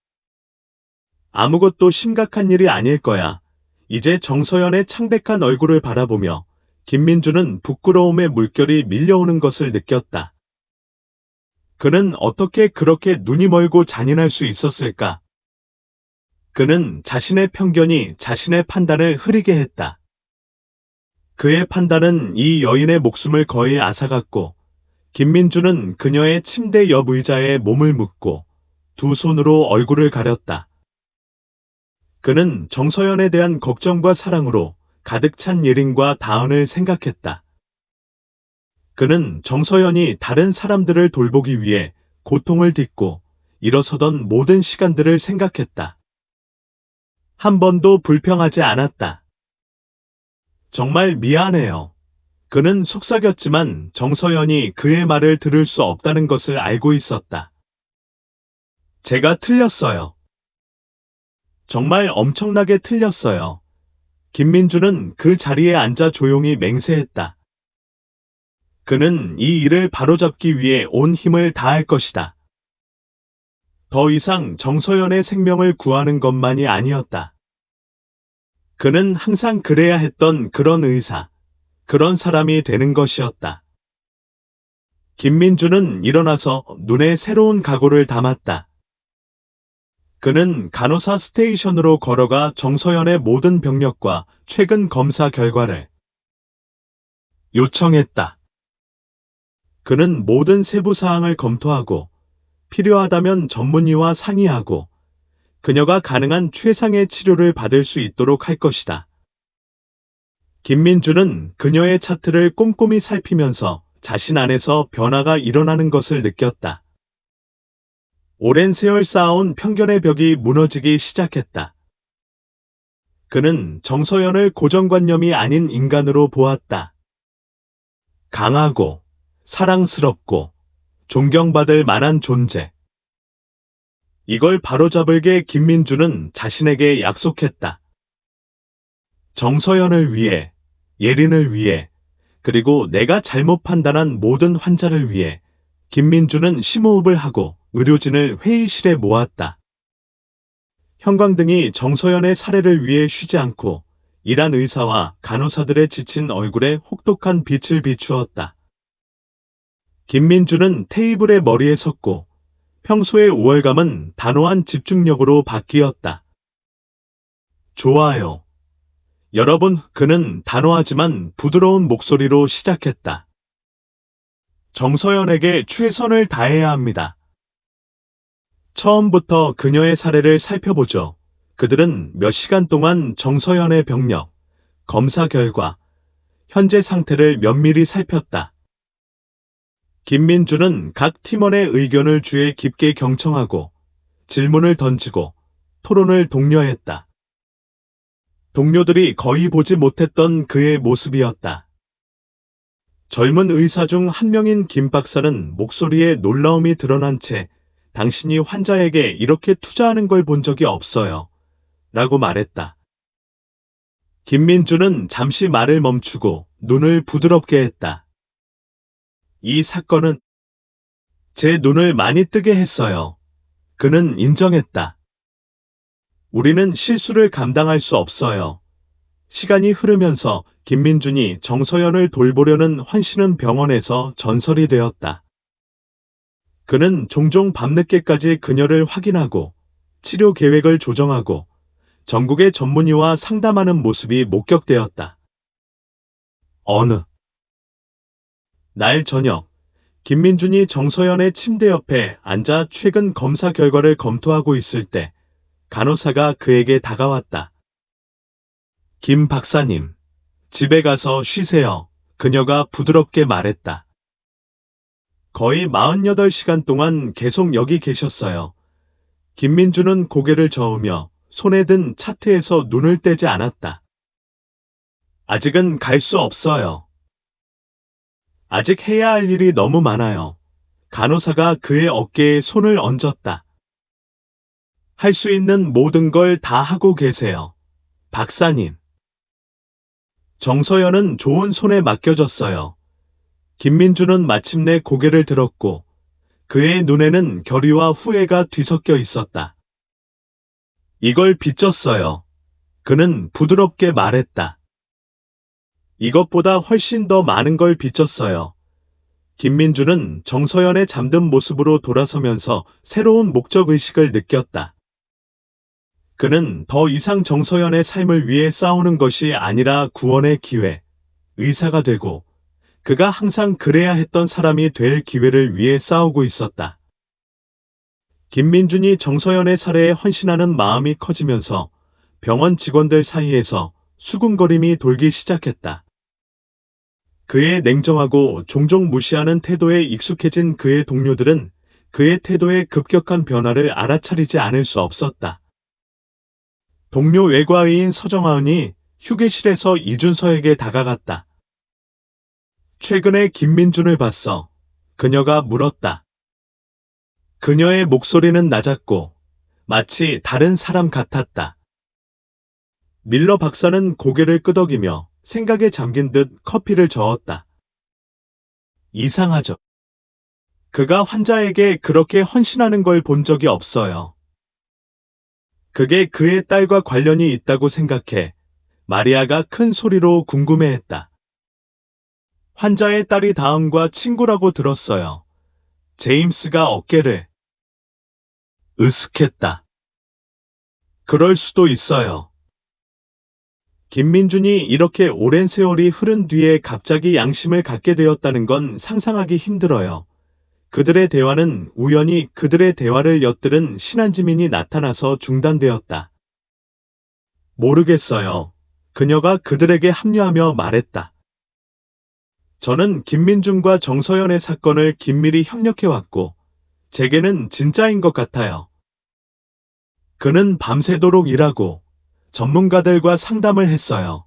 Speaker 1: 아무것도 심각한 일이 아닐 거야. 이제 정서연의 창백한 얼굴을 바라보며 김민주는 부끄러움의 물결이 밀려오는 것을 느꼈다. 그는 어떻게 그렇게 눈이 멀고 잔인할 수 있었을까? 그는 자신의 편견이 자신의 판단을 흐리게 했다. 그의 판단은 이 여인의 목숨을 거의 앗아갔고 김민주는 그녀의 침대 옆 의자에 몸을 묻고 두 손으로 얼굴을 가렸다. 그는 정서연에 대한 걱정과 사랑으로 가득 찬 예린과 다은을 생각했다. 그는 정서연이 다른 사람들을 돌보기 위해 고통을 딛고 일어서던 모든 시간들을 생각했다. 한 번도 불평하지 않았다. 정말 미안해요. 그는 속삭였지만 정서연이 그의 말을 들을 수 없다는 것을 알고 있었다. 제가 틀렸어요. 정말 엄청나게 틀렸어요. 김민주는 그 자리에 앉아 조용히 맹세했다. 그는 이 일을 바로잡기 위해 온 힘을 다할 것이다. 더 이상 정서연의 생명을 구하는 것만이 아니었다. 그는 항상 그래야 했던 그런 의사, 그런 사람이 되는 것이었다. 김민주는 일어나서 눈에 새로운 각오를 담았다. 그는 간호사 스테이션으로 걸어가 정서연의 모든 병력과 최근 검사 결과를 요청했다. 그는 모든 세부 사항을 검토하고 필요하다면 전문의와 상의하고 그녀가 가능한 최상의 치료를 받을 수 있도록 할 것이다. 김민주는 그녀의 차트를 꼼꼼히 살피면서 자신 안에서 변화가 일어나는 것을 느꼈다. 오랜 세월 쌓아온 편견의 벽이 무너지기 시작했다. 그는 정서연을 고정관념이 아닌 인간으로 보았다. 강하고 사랑스럽고 존경받을 만한 존재. 이걸 바로잡을게 김민주는 자신에게 약속했다. 정서연을 위해, 예린을 위해, 그리고 내가 잘못 판단한 모든 환자를 위해 김민주는 심호흡을 하고 의료진을 회의실에 모았다. 형광등이 정서연의 사례를 위해 쉬지 않고 일한 의사와 간호사들의 지친 얼굴에 혹독한 빛을 비추었다. 김민주는 테이블의 머리에 섰고 평소의 우월감은 단호한 집중력으로 바뀌었다. 좋아요. 여러분, 그는 단호하지만 부드러운 목소리로 시작했다. 정서연에게 최선을 다해야 합니다. 처음부터 그녀의 사례를 살펴보죠. 그들은 몇 시간 동안 정서연의 병력, 검사 결과, 현재 상태를 면밀히 살폈다. 김민주는 각 팀원의 의견을 주에 깊게 경청하고 질문을 던지고 토론을 독려했다. 동료들이 거의 보지 못했던 그의 모습이었다. 젊은 의사 중 한 명인 김 박사는 목소리에 놀라움이 드러난 채 당신이 환자에게 이렇게 투자하는 걸 본 적이 없어요. 라고 말했다. 김민주는 잠시 말을 멈추고 눈을 부드럽게 했다. 이 사건은 제 눈을 많이 뜨게 했어요. 그는 인정했다. 우리는 실수를 감당할 수 없어요. 시간이 흐르면서 김민준이 정서연을 돌보려는 헌신은 병원에서 전설이 되었다. 그는 종종 밤늦게까지 그녀를 확인하고 치료 계획을 조정하고 전국의 전문의와 상담하는 모습이 목격되었다. 어느 날 저녁, 김민준이 정서연의 침대 옆에 앉아 최근 검사 결과를 검토하고 있을 때 간호사가 그에게 다가왔다. 김 박사님, 집에 가서 쉬세요. 그녀가 부드럽게 말했다. 거의 48시간 동안 계속 여기 계셨어요. 김민주는 고개를 저으며 손에 든 차트에서 눈을 떼지 않았다. 아직은 갈 수 없어요. 아직 해야 할 일이 너무 많아요. 간호사가 그의 어깨에 손을 얹었다. 할 수 있는 모든 걸 다 하고 계세요. 박사님. 정서연은 좋은 손에 맡겨졌어요. 김민주는 마침내 고개를 들었고 그의 눈에는 결의와 후회가 뒤섞여 있었다. 이걸 빚졌어요. 그는 부드럽게 말했다. 이것보다 훨씬 더 많은 걸 빚졌어요. 김민주는 정서연의 잠든 모습으로 돌아서면서 새로운 목적의식을 느꼈다. 그는 더 이상 정서연의 삶을 위해 싸우는 것이 아니라 구원의 기회, 의사가 되고 그가 항상 그래야 했던 사람이 될 기회를 위해 싸우고 있었다. 김민준이 정서연의 살해에 헌신하는 마음이 커지면서 병원 직원들 사이에서 수군거림이 돌기 시작했다. 그의 냉정하고 종종 무시하는 태도에 익숙해진 그의 동료들은 그의 태도의 급격한 변화를 알아차리지 않을 수 없었다. 동료 외과의인 서정아은이 휴게실에서 이준서에게 다가갔다. 최근에 김민준을 봤어. 그녀가 물었다. 그녀의 목소리는 낮았고 마치 다른 사람 같았다. 밀러 박사는 고개를 끄덕이며 생각에 잠긴 듯 커피를 저었다. 이상하죠. 그가 환자에게 그렇게 헌신하는 걸 본 적이 없어요. 그게 그의 딸과 관련이 있다고 생각해 마리아가 큰 소리로 궁금해했다. 환자의 딸이 다음과 친구라고 들었어요. 제임스가 어깨를 으쓱했다. 그럴 수도 있어요. 김민준이 이렇게 오랜 세월이 흐른 뒤에 갑자기 양심을 갖게 되었다는 건 상상하기 힘들어요. 그들의 대화는 우연히 그들의 대화를 엿들은 신한지민이 나타나서 중단되었다. 모르겠어요. 그녀가 그들에게 합류하며 말했다. 저는 김민준과 정서연의 사건을 긴밀히 협력해왔고 제게는 진짜인 것 같아요. 그는 밤새도록 일하고 전문가들과 상담을 했어요.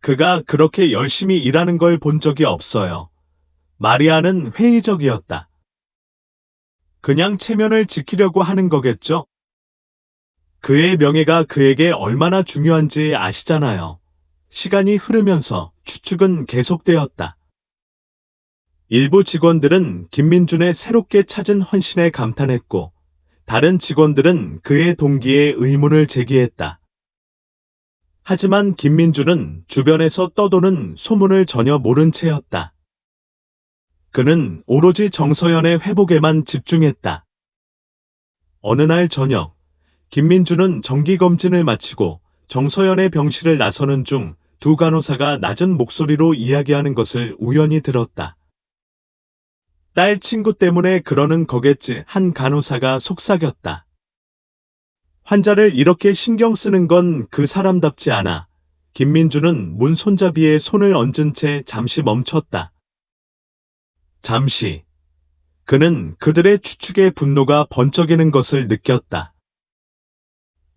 Speaker 1: 그가 그렇게 열심히 일하는 걸 본 적이 없어요. 마리아는 회의적이었다. 그냥 체면을 지키려고 하는 거겠죠? 그의 명예가 그에게 얼마나 중요한지 아시잖아요. 시간이 흐르면서 추측은 계속되었다. 일부 직원들은 김민준의 새롭게 찾은 헌신에 감탄했고 다른 직원들은 그의 동기에 의문을 제기했다. 하지만 김민준은 주변에서 떠도는 소문을 전혀 모른 채였다. 그는 오로지 정서연의 회복에만 집중했다. 어느 날 저녁, 김민준은 정기검진을 마치고 정서연의 병실을 나서는 중 두 간호사가 낮은 목소리로 이야기하는 것을 우연히 들었다. 딸 친구 때문에 그러는 거겠지 한 간호사가 속삭였다. 환자를 이렇게 신경 쓰는 건 그 사람답지 않아. 김민준은 문 손잡이에 손을 얹은 채 잠시 멈췄다. 잠시. 그는 그들의 추측에 분노가 번쩍이는 것을 느꼈다.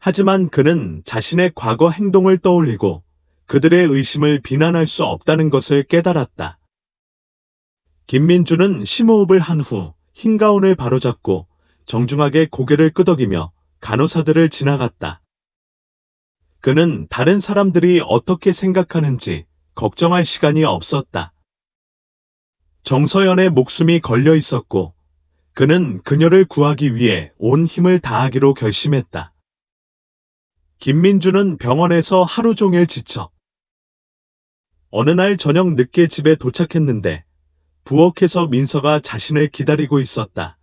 Speaker 1: 하지만 그는 자신의 과거 행동을 떠올리고 그들의 의심을 비난할 수 없다는 것을 깨달았다. 김민주는 심호흡을 한 후 흰 가운을 바로잡고 정중하게 고개를 끄덕이며 간호사들을 지나갔다. 그는 다른 사람들이 어떻게 생각하는지 걱정할 시간이 없었다. 정서연의 목숨이 걸려 있었고 그는 그녀를 구하기 위해 온 힘을 다하기로 결심했다. 김민주는 병원에서 하루 종일 지쳐 어느 날 저녁 늦게 집에 도착했는데 부엌에서 민서가 자신을 기다리고 있었다.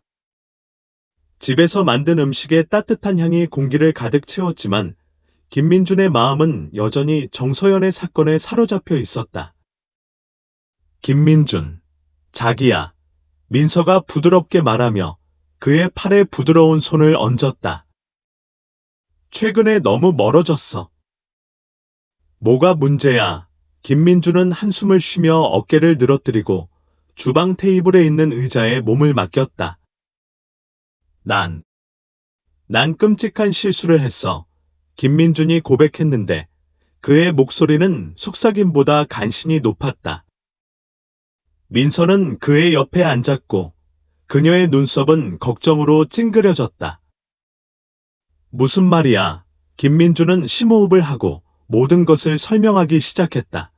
Speaker 1: 집에서 만든 음식의 따뜻한 향이 공기를 가득 채웠지만 김민준의 마음은 여전히 정서연의 사건에 사로잡혀 있었다. 김민준, 자기야. 민서가 부드럽게 말하며 그의 팔에 부드러운 손을 얹었다. 최근에 너무 멀어졌어. 뭐가 문제야? 김민준은 한숨을 쉬며 어깨를 늘어뜨리고 주방 테이블에 있는 의자에 몸을 맡겼다. 난 끔찍한 실수를 했어. 김민준이 고백했는데 그의 목소리는 속삭임보다 간신히 높았다. 민서는 그의 옆에 앉았고 그녀의 눈썹은 걱정으로 찡그려졌다. 무슨 말이야? 김민준은 심호흡을 하고 모든 것을 설명하기 시작했다.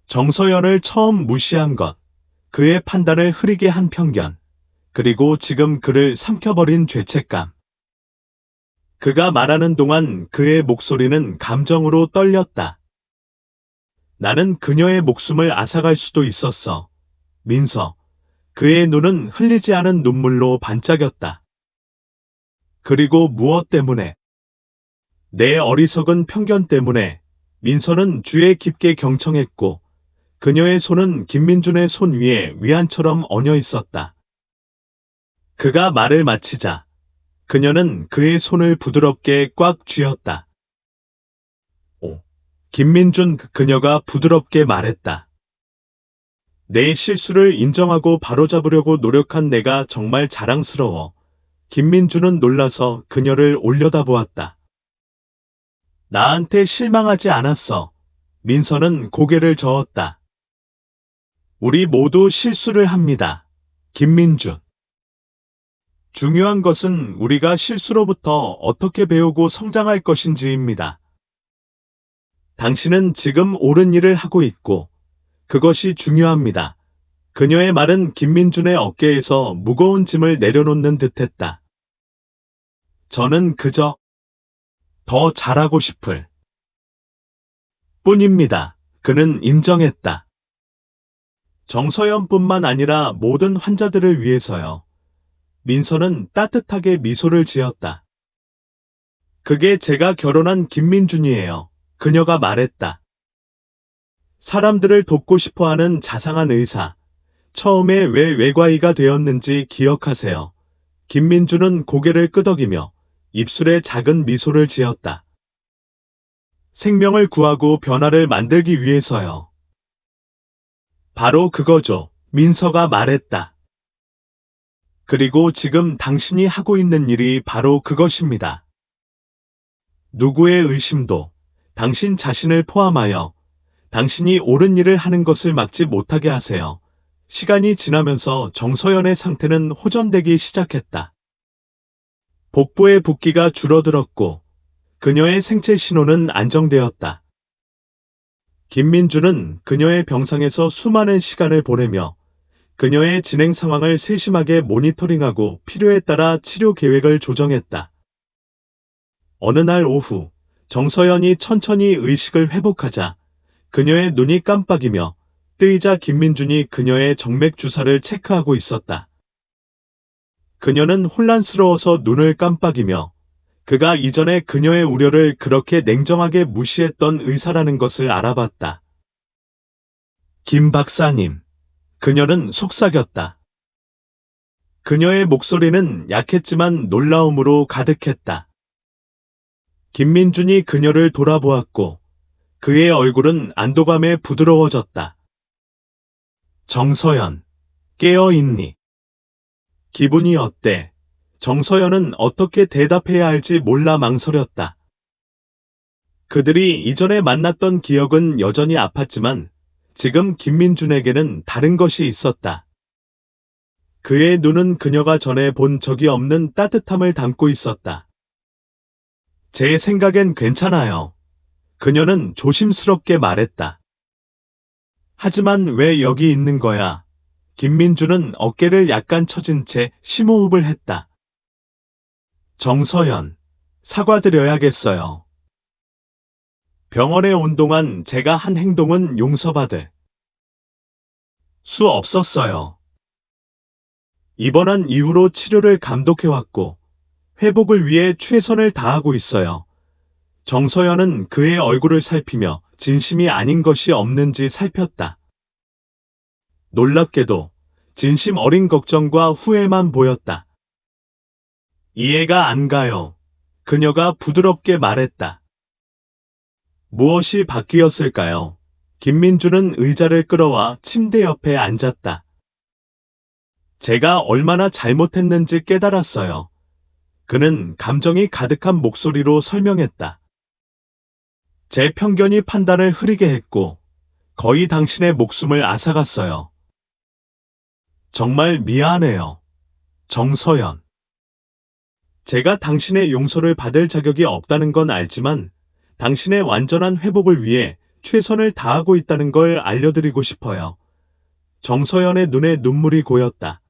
Speaker 1: 정서연을 처음 무시한 것, 그의 판단을 흐리게 한 편견, 그리고 지금 그를 삼켜버린 죄책감. 그가 말하는 동안 그의 목소리는 감정으로 떨렸다. 나는 그녀의 목숨을 앗아갈 수도 있었어. 민서. 그의 눈은 흘리지 않은 눈물로 반짝였다. 그리고 무엇 때문에? 내 어리석은 편견 때문에. 민서는 주에 깊게 경청했고 그녀의 손은 김민준의 손 위에 위안처럼 얹어 있었다. 그가 말을 마치자 그녀는 그의 손을 부드럽게 꽉 쥐었다. 오. 김민준 그녀가 부드럽게 말했다. 내 실수를 인정하고 바로잡으려고 노력한 내가 정말 자랑스러워. 김민준은 놀라서 그녀를 올려다보았다. 나한테 실망하지 않았어. 민서는 고개를 저었다. 우리 모두 실수를 합니다. 김민준. 중요한 것은 우리가 실수로부터 어떻게 배우고 성장할 것인지입니다. 당신은 지금 옳은 일을 하고 있고 그것이 중요합니다. 그녀의 말은 김민준의 어깨에서 무거운 짐을 내려놓는 듯했다. 저는 그저 더 잘하고 싶을 뿐입니다. 그는 인정했다. 정서연뿐만 아니라 모든 환자들을 위해서요. 민서는 따뜻하게 미소를 지었다. 그게 제가 결혼한 김민준이에요. 그녀가 말했다. 사람들을 돕고 싶어하는 자상한 의사. 처음에 왜 외과의가 되었는지 기억하세요. 김민준은 고개를 끄덕이며 입술에 작은 미소를 지었다. 생명을 구하고 변화를 만들기 위해서요. 바로 그거죠. 민서가 말했다. 그리고 지금 당신이 하고 있는 일이 바로 그것입니다. 누구의 의심도 당신 자신을 포함하여 당신이 옳은 일을 하는 것을 막지 못하게 하세요. 시간이 지나면서 정서연의 상태는 호전되기 시작했다. 복부의 붓기가 줄어들었고 그녀의 생체 신호는 안정되었다. 김민주는 그녀의 병상에서 수많은 시간을 보내며 그녀의 진행 상황을 세심하게 모니터링하고 필요에 따라 치료 계획을 조정했다. 어느 날 오후 정서연이 천천히 의식을 회복하자 그녀의 눈이 깜빡이며 뜨이자 김민준이 그녀의 정맥 주사를 체크하고 있었다. 그녀는 혼란스러워서 눈을 깜빡이며 그가 이전에 그녀의 우려를 그렇게 냉정하게 무시했던 의사라는 것을 알아봤다. 김 박사님. 그녀는 속삭였다. 그녀의 목소리는 약했지만 놀라움으로 가득했다. 김민준이 그녀를 돌아보았고 그의 얼굴은 안도감에 부드러워졌다. 정서연, 깨어있니? 기분이 어때? 정서연은 어떻게 대답해야 할지 몰라 망설였다. 그들이 이전에 만났던 기억은 여전히 아팠지만 지금 김민준에게는 다른 것이 있었다. 그의 눈은 그녀가 전에 본 적이 없는 따뜻함을 담고 있었다. 제 생각엔 괜찮아요. 그녀는 조심스럽게 말했다. 하지만 왜 여기 있는 거야? 김민준은 어깨를 약간 처진 채 심호흡을 했다. 정서연, 사과드려야겠어요. 병원에 온 동안 제가 한 행동은 용서받을 수 없었어요. 입원한 이후로 치료를 감독해왔고 회복을 위해 최선을 다하고 있어요. 정서연은 그의 얼굴을 살피며 진심이 아닌 것이 없는지 살폈다. 놀랍게도 진심 어린 걱정과 후회만 보였다. 이해가 안 가요. 그녀가 부드럽게 말했다. 무엇이 바뀌었을까요? 김민주는 의자를 끌어와 침대 옆에 앉았다. 제가 얼마나 잘못했는지 깨달았어요. 그는 감정이 가득한 목소리로 설명했다. 제 편견이 판단을 흐리게 했고 거의 당신의 목숨을 앗아갔어요. 정말 미안해요. 정서연. 제가 당신의 용서를 받을 자격이 없다는 건 알지만 당신의 완전한 회복을 위해 최선을 다하고 있다는 걸 알려드리고 싶어요. 정서연의 눈에 눈물이 고였다.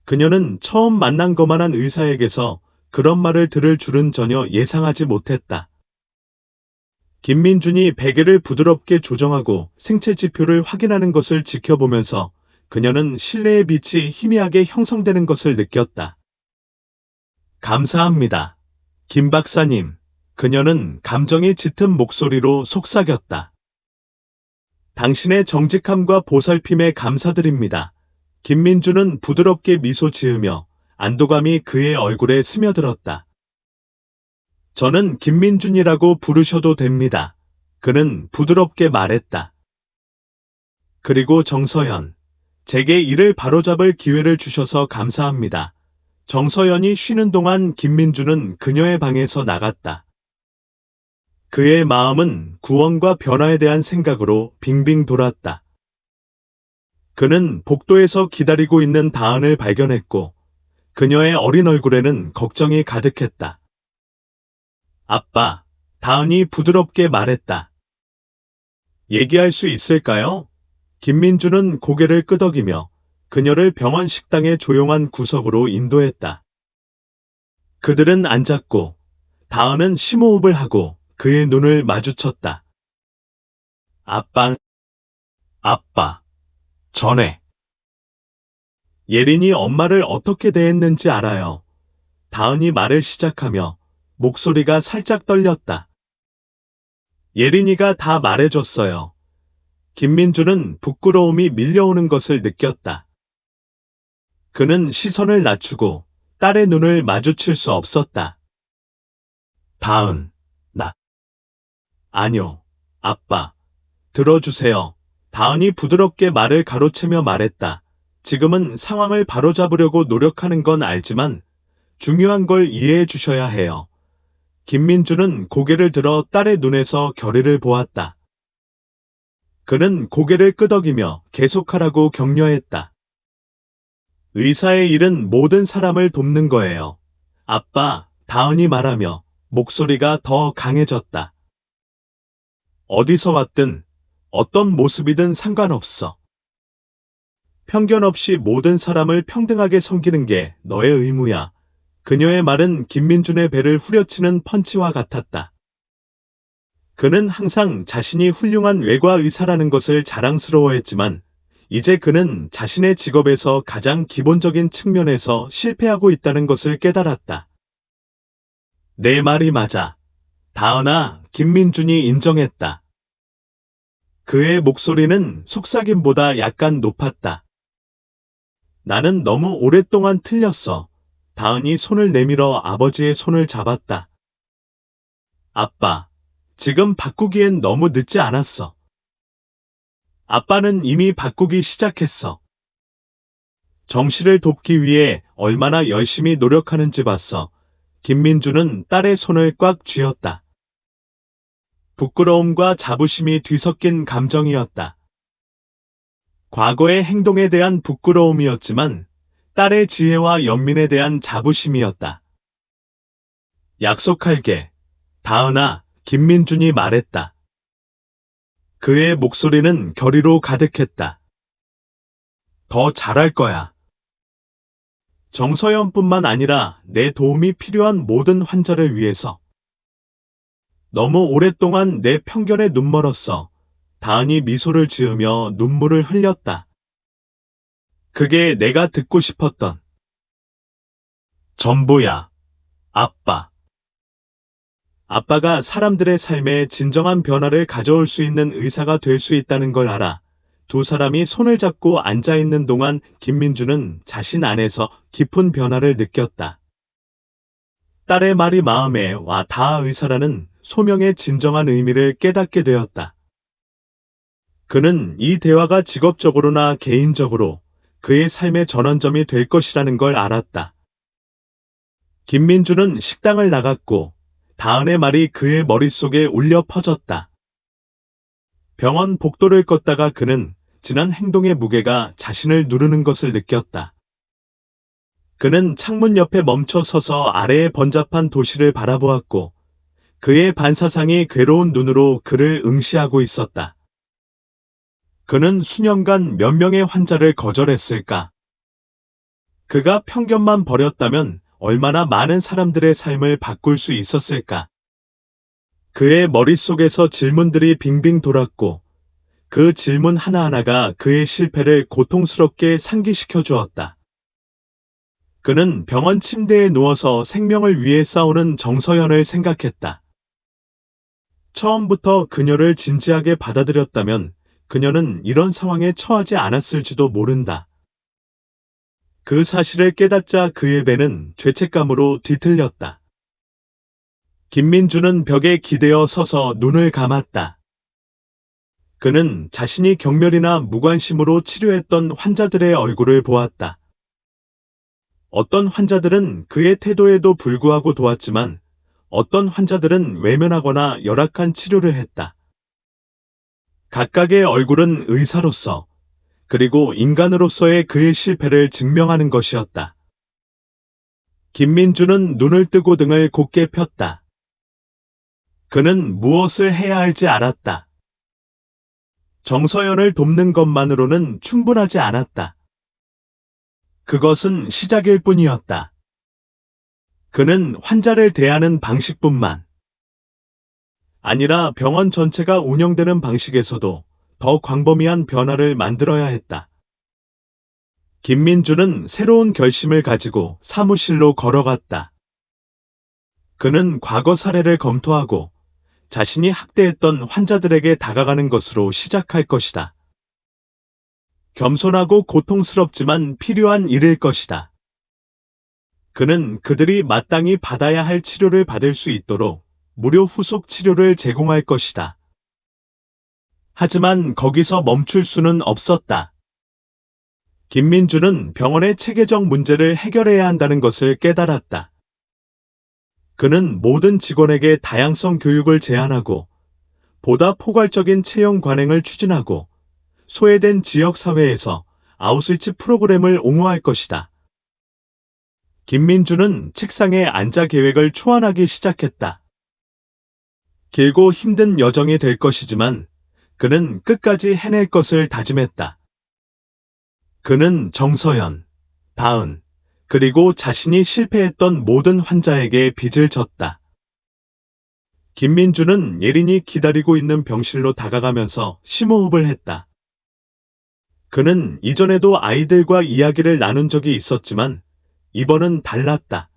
Speaker 1: 그녀는 처음 만난 거만한 의사에게서 그런 말을 들을 줄은 전혀 예상하지 못했다. 김민준이 베개를 부드럽게 조정하고 생체 지표를 확인하는 것을 지켜보면서 그녀는 신뢰의 빛이 희미하게 형성되는 것을 느꼈다. 감사합니다. 김 박사님. 그녀는 감정이 짙은 목소리로 속삭였다. 당신의 정직함과 보살핌에 감사드립니다. 김민주는 부드럽게 미소 지으며 안도감이 그의 얼굴에 스며들었다. 저는 김민준이라고 부르셔도 됩니다. 그는 부드럽게 말했다. 그리고 정서연, 제게 이를 바로잡을 기회를 주셔서 감사합니다. 정서연이 쉬는 동안 김민주는 그녀의 방에서 나갔다. 그의 마음은 구원과 변화에 대한 생각으로 빙빙 돌았다. 그는 복도에서 기다리고 있는 다은을 발견했고 그녀의 어린 얼굴에는 걱정이 가득했다. 아빠, 다은이 부드럽게 말했다. 얘기할 수 있을까요? 김민주는 고개를 끄덕이며 그녀를 병원 식당의 조용한 구석으로 인도했다. 그들은 앉았고 다은은 심호흡을 하고 그의 눈을 마주쳤다. 아빠, 전에 예린이 엄마를 어떻게 대했는지 알아요. 다은이 말을 시작하며 목소리가 살짝 떨렸다. 예린이가 다 말해줬어요. 김민주는 부끄러움이 밀려오는 것을 느꼈다. 그는 시선을 낮추고 딸의 눈을 마주칠 수 없었다. 다은, 아니요, 아빠. 들어주세요. 다은이 부드럽게 말을 가로채며 말했다. 지금은 상황을 바로잡으려고 노력하는 건 알지만 중요한 걸 이해해 주셔야 해요. 김민주는 고개를 들어 딸의 눈에서 결의를 보았다. 그는 고개를 끄덕이며 계속하라고 격려했다. 의사의 일은 모든 사람을 돕는 거예요. 아빠, 다은이 말하며 목소리가 더 강해졌다. 어디서 왔든 어떤 모습이든 상관없어. 편견 없이 모든 사람을 평등하게 섬기는 게 너의 의무야. 그녀의 말은 김민준의 배를 후려치는 펀치와 같았다. 그는 항상 자신이 훌륭한 외과 의사라는 것을 자랑스러워했지만 이제 그는 자신의 직업에서 가장 기본적인 측면에서 실패하고 있다는 것을 깨달았다. 내 말이 맞아. 다은아, 김민준이 인정했다. 그의 목소리는 속삭임보다 약간 높았다. 나는 너무 오랫동안 틀렸어. 다은이 손을 내밀어 아버지의 손을 잡았다. 아빠, 지금 바꾸기엔 너무 늦지 않았어. 아빠는 이미 바꾸기 시작했어. 정 씨를 돕기 위해 얼마나 열심히 노력하는지 봤어. 김민주는 딸의 손을 꽉 쥐었다. 부끄러움과 자부심이 뒤섞인 감정이었다. 과거의 행동에 대한 부끄러움이었지만 딸의 지혜와 연민에 대한 자부심이었다. 약속할게. 다은아, 김민준이 말했다. 그의 목소리는 결의로 가득했다. 더 잘할 거야. 정서연뿐만 아니라 내 도움이 필요한 모든 환자를 위해서. 너무 오랫동안 내 편견에 눈멀었어. 다은이 미소를 지으며 눈물을 흘렸다. 그게 내가 듣고 싶었던 전부야. 아빠. 아빠가 사람들의 삶에 진정한 변화를 가져올 수 있는 의사가 될 수 있다는 걸 알아. 두 사람이 손을 잡고 앉아있는 동안 김민주는 자신 안에서 깊은 변화를 느꼈다. 딸의 말이 마음에 와 닿아 의사라는 소명의 진정한 의미를 깨닫게 되었다. 그는 이 대화가 직업적으로나 개인적으로 그의 삶의 전환점이 될 것이라는 걸 알았다. 김민주는 식당을 나갔고 다은의 말이 그의 머릿속에 울려 퍼졌다. 병원 복도를 걷다가 그는 지난 행동의 무게가 자신을 누르는 것을 느꼈다. 그는 창문 옆에 멈춰 서서 아래의 번잡한 도시를 바라보았고 그의 반사상이 괴로운 눈으로 그를 응시하고 있었다. 그는 수년간 몇 명의 환자를 거절했을까? 그가 편견만 버렸다면 얼마나 많은 사람들의 삶을 바꿀 수 있었을까? 그의 머릿속에서 질문들이 빙빙 돌았고 그 질문 하나하나가 그의 실패를 고통스럽게 상기시켜 주었다. 그는 병원 침대에 누워서 생명을 위해 싸우는 정서연을 생각했다. 처음부터 그녀를 진지하게 받아들였다면 그녀는 이런 상황에 처하지 않았을지도 모른다. 그 사실을 깨닫자 그의 배는 죄책감으로 뒤틀렸다. 김민주는 벽에 기대어 서서 눈을 감았다. 그는 자신이 경멸이나 무관심으로 치료했던 환자들의 얼굴을 보았다. 어떤 환자들은 그의 태도에도 불구하고 도왔지만 어떤 환자들은 외면하거나 열악한 치료를 했다. 각각의 얼굴은 의사로서 그리고 인간으로서의 그의 실패를 증명하는 것이었다. 김민주는 눈을 뜨고 등을 곧게 폈다. 그는 무엇을 해야 할지 알았다. 정서연을 돕는 것만으로는 충분하지 않았다. 그것은 시작일 뿐이었다. 그는 환자를 대하는 방식뿐만 아니라 병원 전체가 운영되는 방식에서도 더 광범위한 변화를 만들어야 했다. 김민주는 새로운 결심을 가지고 사무실로 걸어갔다. 그는 과거 사례를 검토하고 자신이 학대했던 환자들에게 다가가는 것으로 시작할 것이다. 겸손하고 고통스럽지만 필요한 일일 것이다. 그는 그들이 마땅히 받아야 할 치료를 받을 수 있도록 무료 후속 치료를 제공할 것이다. 하지만 거기서 멈출 수는 없었다. 김민주는 병원의 체계적 문제를 해결해야 한다는 것을 깨달았다. 그는 모든 직원에게 다양성 교육을 제안하고 보다 포괄적인 채용 관행을 추진하고 소외된 지역사회에서 아웃리치 프로그램을 옹호할 것이다. 김민주는 책상에 앉아 계획을 초안하기 시작했다. 길고 힘든 여정이 될 것이지만 그는 끝까지 해낼 것을 다짐했다. 그는 정서연, 다은, 그리고 자신이 실패했던 모든 환자에게 빚을 졌다. 김민주는 예린이 기다리고 있는 병실로 다가가면서 심호흡을 했다. 그는 이전에도 아이들과 이야기를 나눈 적이 있었지만 이번은 달랐다.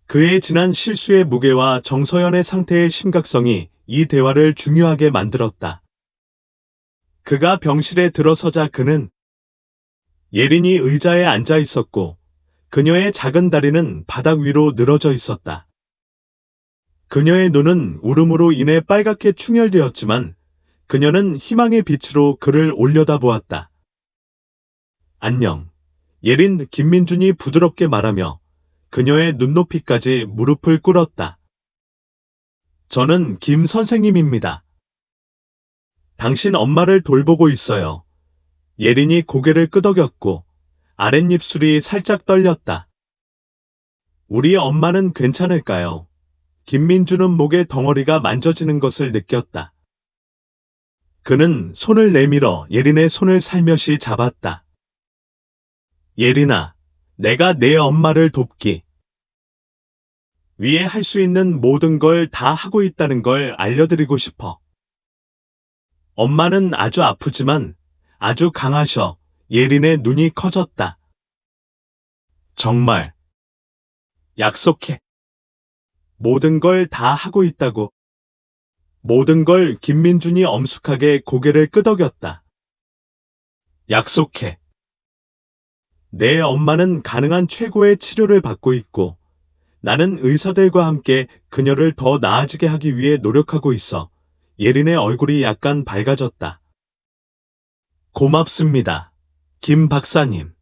Speaker 1: 그의 지난 실수의 무게와 정서연의 상태의 심각성이 이 대화를 중요하게 만들었다. 그가 병실에 들어서자 그는 예린이 의자에 앉아 있었고 그녀의 작은 다리는 바닥 위로 늘어져 있었다. 그녀의 눈은 울음으로 인해 빨갛게 충혈되었지만 그녀는 희망의 빛으로 그를 올려다보았다. 안녕, 예린, 김민준이 부드럽게 말하며 그녀의 눈높이까지 무릎을 꿇었다. 저는 김 선생님입니다. 당신 엄마를 돌보고 있어요. 예린이 고개를 끄덕였고 아랫입술이 살짝 떨렸다. 우리 엄마는 괜찮을까요? 김민준은 목에 덩어리가 만져지는 것을 느꼈다. 그는 손을 내밀어 예린의 손을 살며시 잡았다. 예린아, 내가 내 엄마를 돕기 위해 할 수 있는 모든 걸 다 하고 있다는 걸 알려드리고 싶어. 엄마는 아주 아프지만 아주 강하셔. 예린의 눈이 커졌다. 정말. 약속해. 모든 걸 다 하고 있다고. 모든 걸 김민준이 엄숙하게 고개를 끄덕였다. 약속해. 내 엄마는 가능한 최고의 치료를 받고 있고 나는 의사들과 함께 그녀를 더 나아지게 하기 위해 노력하고 있어. 예린의 얼굴이 약간 밝아졌다. 고맙습니다. 김 박사님.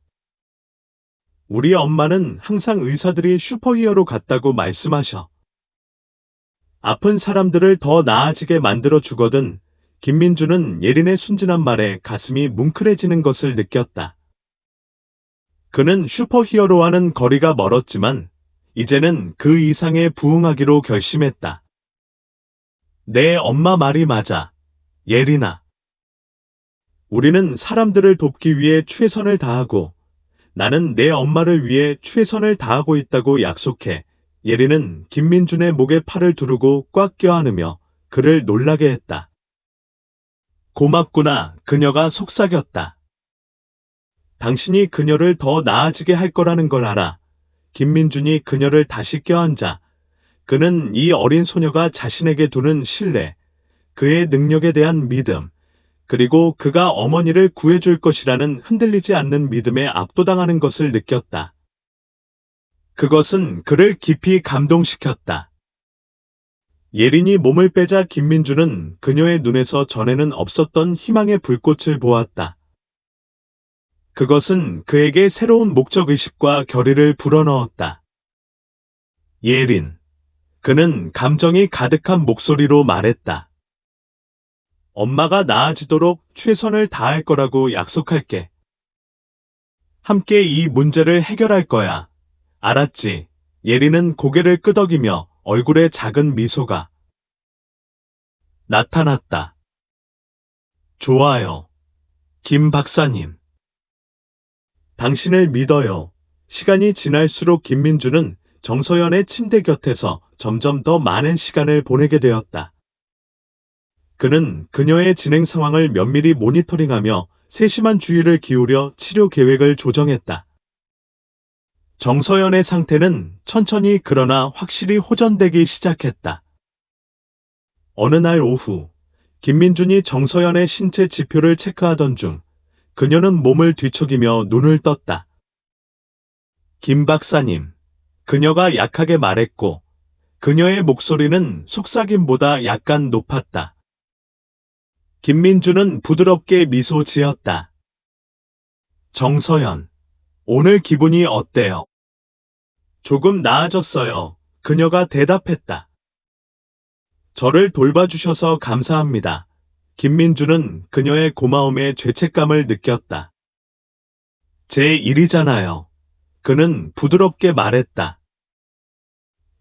Speaker 1: 우리 엄마는 항상 의사들이 슈퍼히어로 같다고 말씀하셔. 아픈 사람들을 더 나아지게 만들어 주거든. 김민준은 예린의 순진한 말에 가슴이 뭉클해지는 것을 느꼈다. 그는 슈퍼히어로와는 거리가 멀었지만 이제는 그 이상에 부응하기로 결심했다. 내 엄마 말이 맞아. 예린아. 우리는 사람들을 돕기 위해 최선을 다하고 나는 내 엄마를 위해 최선을 다하고 있다고 약속해. 예린은 김민준의 목에 팔을 두르고 꽉 껴안으며 그를 놀라게 했다. 고맙구나. 그녀가 속삭였다. 당신이 그녀를 더 나아지게 할 거라는 걸 알아. 김민준이 그녀를 다시 껴안자 그는 이 어린 소녀가 자신에게 두는 신뢰, 그의 능력에 대한 믿음, 그리고 그가 어머니를 구해줄 것이라는 흔들리지 않는 믿음에 압도당하는 것을 느꼈다. 그것은 그를 깊이 감동시켰다. 예린이 몸을 빼자 김민준은 그녀의 눈에서 전에는 없었던 희망의 불꽃을 보았다. 그것은 그에게 새로운 목적의식과 결의를 불어넣었다. 예린. 그는 감정이 가득한 목소리로 말했다. 엄마가 나아지도록 최선을 다할 거라고 약속할게. 함께 이 문제를 해결할 거야. 알았지? 예린은 고개를 끄덕이며 얼굴에 작은 미소가 나타났다. 좋아요. 김 박사님. 당신을 믿어요. 시간이 지날수록 김민준은 정서연의 침대 곁에서 점점 더 많은 시간을 보내게 되었다. 그는 그녀의 진행 상황을 면밀히 모니터링하며 세심한 주의를 기울여 치료 계획을 조정했다. 정서연의 상태는 천천히 그러나 확실히 호전되기 시작했다. 어느 날 오후, 김민준이 정서연의 신체 지표를 체크하던 중 그녀는 몸을 뒤척이며 눈을 떴다. 김 박사님, 그녀가 약하게 말했고 그녀의 목소리는 속삭임보다 약간 높았다. 김민준은 부드럽게 미소 지었다. 정서연, 오늘 기분이 어때요? 조금 나아졌어요. 그녀가 대답했다. 저를 돌봐주셔서 감사합니다. 김민준은 그녀의 고마움에 죄책감을 느꼈다. 제 일이잖아요. 그는 부드럽게 말했다.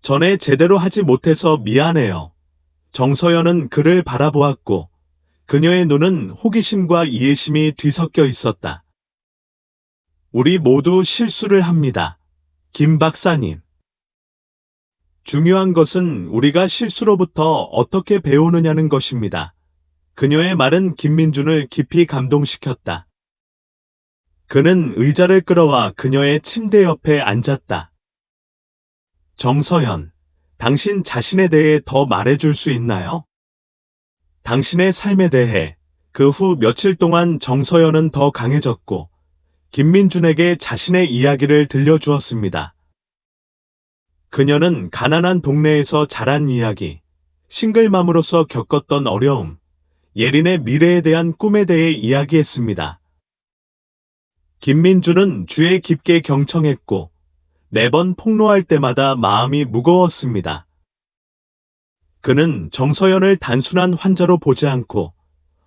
Speaker 1: 전에 제대로 하지 못해서 미안해요. 정서연은 그를 바라보았고 그녀의 눈은 호기심과 이해심이 뒤섞여 있었다. 우리 모두 실수를 합니다. 김 박사님. 중요한 것은 우리가 실수로부터 어떻게 배우느냐는 것입니다. 그녀의 말은 김민준을 깊이 감동시켰다. 그는 의자를 끌어와 그녀의 침대 옆에 앉았다. 정서연, 당신 자신에 대해 더 말해줄 수 있나요? 당신의 삶에 대해. 그 후 며칠 동안 정서연은 더 강해졌고 김민준에게 자신의 이야기를 들려주었습니다. 그녀는 가난한 동네에서 자란 이야기, 싱글맘으로서 겪었던 어려움, 예린의 미래에 대한 꿈에 대해 이야기했습니다. 김민주는 주에 깊게 경청했고 매번 폭로할 때마다 마음이 무거웠습니다. 그는 정서연을 단순한 환자로 보지 않고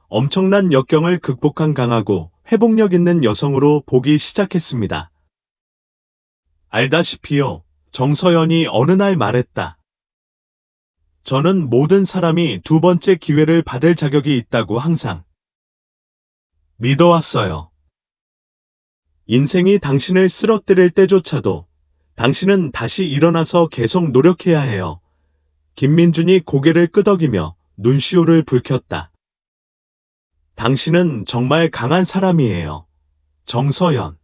Speaker 1: 엄청난 역경을 극복한 강하고 회복력 있는 여성으로 보기 시작했습니다. 알다시피요, 정서연이 어느 날 말했다. 저는 모든 사람이 두 번째 기회를 받을 자격이 있다고 항상 믿어왔어요. 인생이 당신을 쓰러뜨릴 때조차도 당신은 다시 일어나서 계속 노력해야 해요. 김민준이 고개를 끄덕이며 눈시울을 붉혔다. 당신은 정말 강한 사람이에요. 정서연.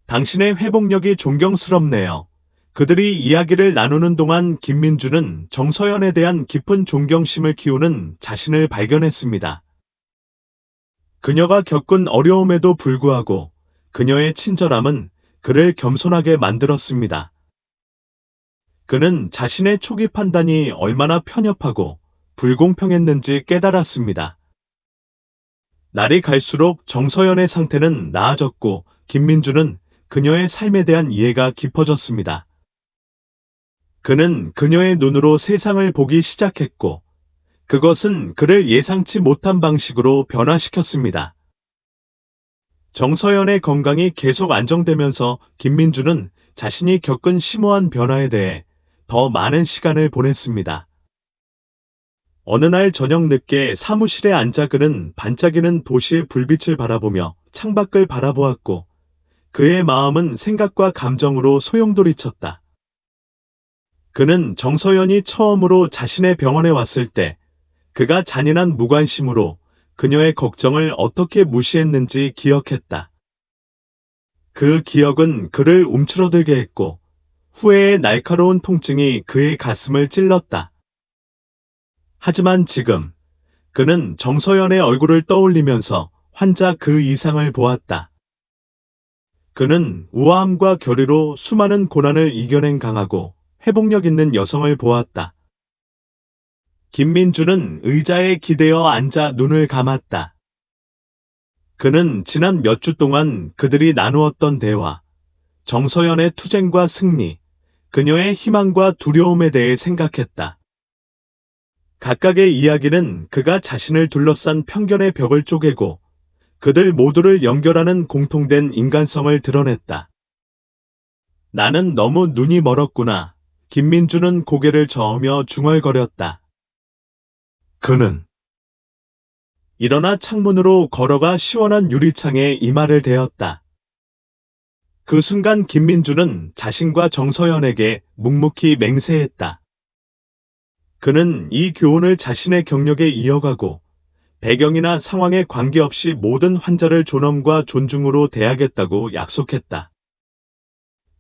Speaker 1: 당신의 회복력이 존경스럽네요. 그들이 이야기를 나누는 동안 김민주는 정서연에 대한 깊은 존경심을 키우는 자신을 발견했습니다. 그녀가 겪은 어려움에도 불구하고 그녀의 친절함은 그를 겸손하게 만들었습니다. 그는 자신의 초기 판단이 얼마나 편협하고 불공평했는지 깨달았습니다. 날이 갈수록 정서연의 상태는 나아졌고 김민주는 그녀의 삶에 대한 이해가 깊어졌습니다. 그는 그녀의 눈으로 세상을 보기 시작했고 그것은 그를 예상치 못한 방식으로 변화시켰습니다. 정서연의 건강이 계속 안정되면서 김민주는 자신이 겪은 심오한 변화에 대해 더 많은 시간을 보냈습니다. 어느 날 저녁 늦게 사무실에 앉아 그는 반짝이는 도시의 불빛을 바라보며 창밖을 바라보았고 그의 마음은 생각과 감정으로 소용돌이쳤다. 그는 정서연이 처음으로 자신의 병원에 왔을 때 그가 잔인한 무관심으로 그녀의 걱정을 어떻게 무시했는지 기억했다. 그 기억은 그를 움츠러들게 했고 후회의 날카로운 통증이 그의 가슴을 찔렀다. 하지만 지금 그는 정서연의 얼굴을 떠올리면서 환자 그 이상을 보았다. 그는 우아함과 결의로 수많은 고난을 이겨낸 강하고 회복력 있는 여성을 보았다. 김민주는 의자에 기대어 앉아 눈을 감았다. 그는 지난 몇 주 동안 그들이 나누었던 대화, 정서연의 투쟁과 승리, 그녀의 희망과 두려움에 대해 생각했다. 각각의 이야기는 그가 자신을 둘러싼 편견의 벽을 쪼개고 그들 모두를 연결하는 공통된 인간성을 드러냈다. 나는 너무 눈이 멀었구나. 김민주는 고개를 저으며 중얼거렸다. 그는 일어나 창문으로 걸어가 시원한 유리창에 이마를 대었다. 그 순간 김민주는 자신과 정서연에게 묵묵히 맹세했다. 그는 이 교훈을 자신의 경력에 이어가고 배경이나 상황에 관계없이 모든 환자를 존엄과 존중으로 대하겠다고 약속했다.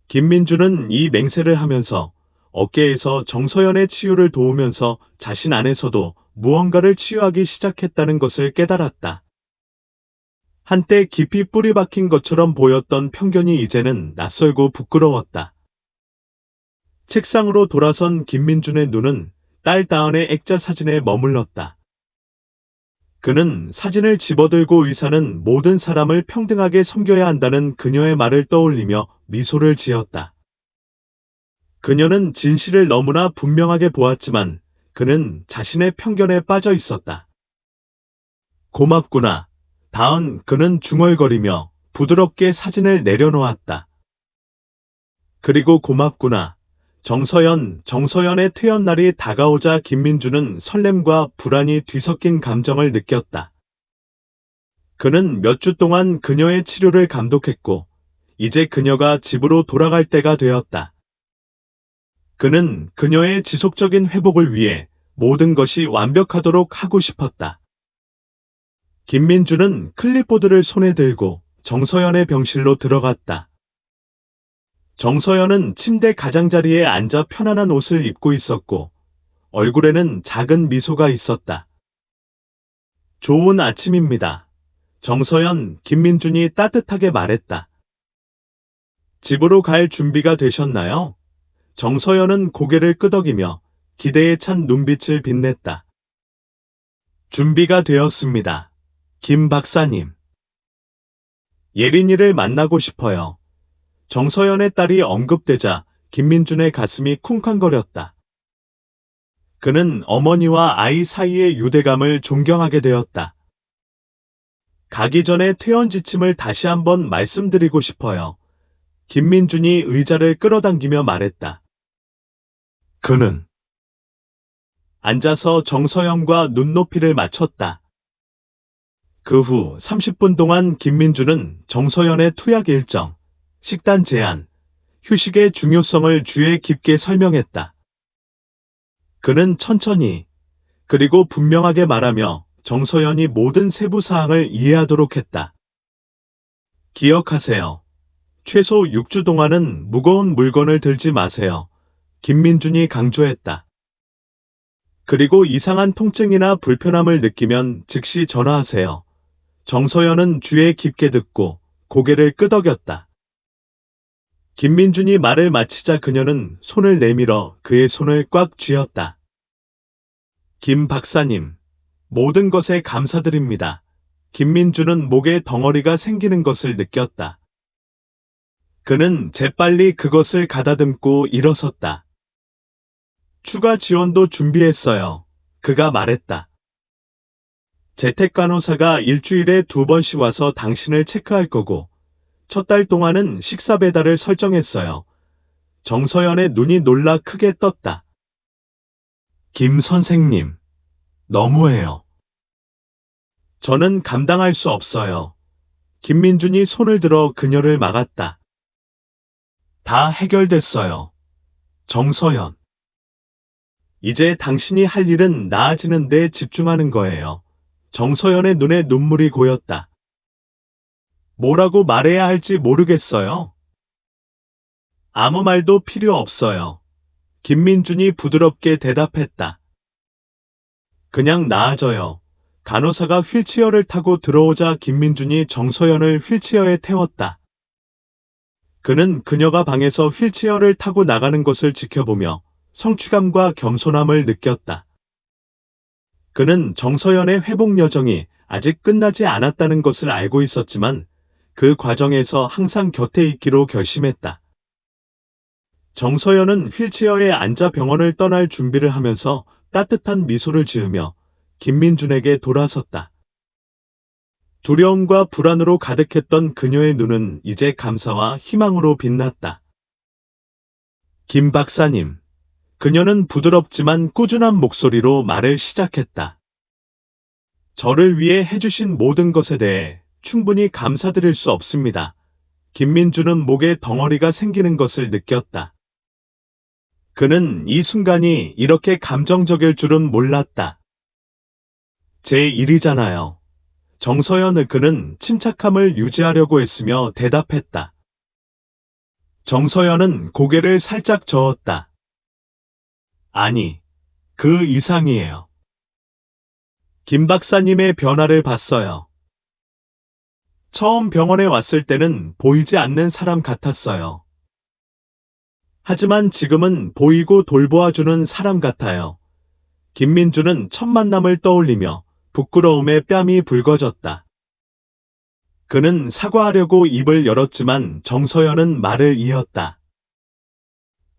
Speaker 1: 김민주는 이 맹세를 하면서 어깨에서 정서연의 치유를 도우면서 자신 안에서도 무언가를 치유하기 시작했다는 것을 깨달았다. 한때 깊이 뿌리 박힌 것처럼 보였던 편견이 이제는 낯설고 부끄러웠다. 책상으로 돌아선 김민준의 눈은 딸 다은의 액자 사진에 머물렀다. 그는 사진을 집어들고 의사는 모든 사람을 평등하게 섬겨야 한다는 그녀의 말을 떠올리며 미소를 지었다. 그녀는 진실을 너무나 분명하게 보았지만 그는 자신의 편견에 빠져 있었다. 고맙구나. 다은 그는 중얼거리며 부드럽게 사진을 내려놓았다. 그리고 고맙구나. 정서연의 퇴원날이 다가오자 김민주는 설렘과 불안이 뒤섞인 감정을 느꼈다. 그는 몇 주 동안 그녀의 치료를 감독했고 이제 그녀가 집으로 돌아갈 때가 되었다. 그는 그녀의 지속적인 회복을 위해 모든 것이 완벽하도록 하고 싶었다. 김민주는 클립보드를 손에 들고 정서연의 병실로 들어갔다. 정서연은 침대 가장자리에 앉아 편안한 옷을 입고 있었고 얼굴에는 작은 미소가 있었다. 좋은 아침입니다. 정서연, 김민준이 따뜻하게 말했다. 집으로 갈 준비가 되셨나요? 정서연은 고개를 끄덕이며 기대에 찬 눈빛을 빛냈다. 준비가 되었습니다. 김 박사님. 예린이를 만나고 싶어요. 정서연의 딸이 언급되자 김민준의 가슴이 쿵쾅거렸다. 그는 어머니와 아이 사이의 유대감을 존경하게 되었다. 가기 전에 퇴원 지침을 다시 한번 말씀드리고 싶어요. 김민준이 의자를 끌어당기며 말했다. 그는 앉아서 정서연과 눈높이를 맞췄다. 그 후 30분 동안 김민준은 정서연의 투약 일정, 식단 제한, 휴식의 중요성을 주의 깊게 설명했다. 그는 천천히, 그리고 분명하게 말하며 정서연이 모든 세부 사항을 이해하도록 했다. 기억하세요. 최소 6주 동안은 무거운 물건을 들지 마세요. 김민준이 강조했다. 그리고 이상한 통증이나 불편함을 느끼면 즉시 전화하세요. 정서연은 귀에 깊게 듣고 고개를 끄덕였다. 김민준이 말을 마치자 그녀는 손을 내밀어 그의 손을 꽉 쥐었다. 김 박사님, 모든 것에 감사드립니다. 김민준은 목에 덩어리가 생기는 것을 느꼈다. 그는 재빨리 그것을 가다듬고 일어섰다. 추가 지원도 준비했어요. 그가 말했다. 재택간호사가 일주일에 2번씩 와서 당신을 체크할 거고, 첫 달 동안은 식사 배달을 설정했어요. 정서연의 눈이 놀라 크게 떴다. 김 선생님, 너무해요. 저는 감당할 수 없어요. 김민준이 손을 들어 그녀를 막았다. 다 해결됐어요. 정서연. 이제 당신이 할 일은 나아지는 데 집중하는 거예요. 정서연의 눈에 눈물이 고였다. 뭐라고 말해야 할지 모르겠어요. 아무 말도 필요 없어요. 김민준이 부드럽게 대답했다. 그냥 나아져요. 간호사가 휠체어를 타고 들어오자 김민준이 정서연을 휠체어에 태웠다. 그는 그녀가 방에서 휠체어를 타고 나가는 것을 지켜보며 성취감과 겸손함을 느꼈다. 그는 정서연의 회복 여정이 아직 끝나지 않았다는 것을 알고 있었지만 그 과정에서 항상 곁에 있기로 결심했다. 정서연은 휠체어에 앉아 병원을 떠날 준비를 하면서 따뜻한 미소를 지으며 김민준에게 돌아섰다. 두려움과 불안으로 가득했던 그녀의 눈은 이제 감사와 희망으로 빛났다. 김 박사님. 그녀는 부드럽지만 꾸준한 목소리로 말을 시작했다. 저를 위해 해주신 모든 것에 대해 충분히 감사드릴 수 없습니다. 김민준은 목에 덩어리가 생기는 것을 느꼈다. 그는 이 순간이 이렇게 감정적일 줄은 몰랐다. 제 일이잖아요. 정서연은 그는 침착함을 유지하려고 했으며 대답했다. 정서연은 고개를 살짝 저었다. 아니, 그 이상이에요. 김 박사님의 변화를 봤어요. 처음 병원에 왔을 때는 보이지 않는 사람 같았어요. 하지만 지금은 보이고 돌보아주는 사람 같아요. 김민준은 첫 만남을 떠올리며 부끄러움에 뺨이 붉어졌다. 그는 사과하려고 입을 열었지만 정서연은 말을 이었다.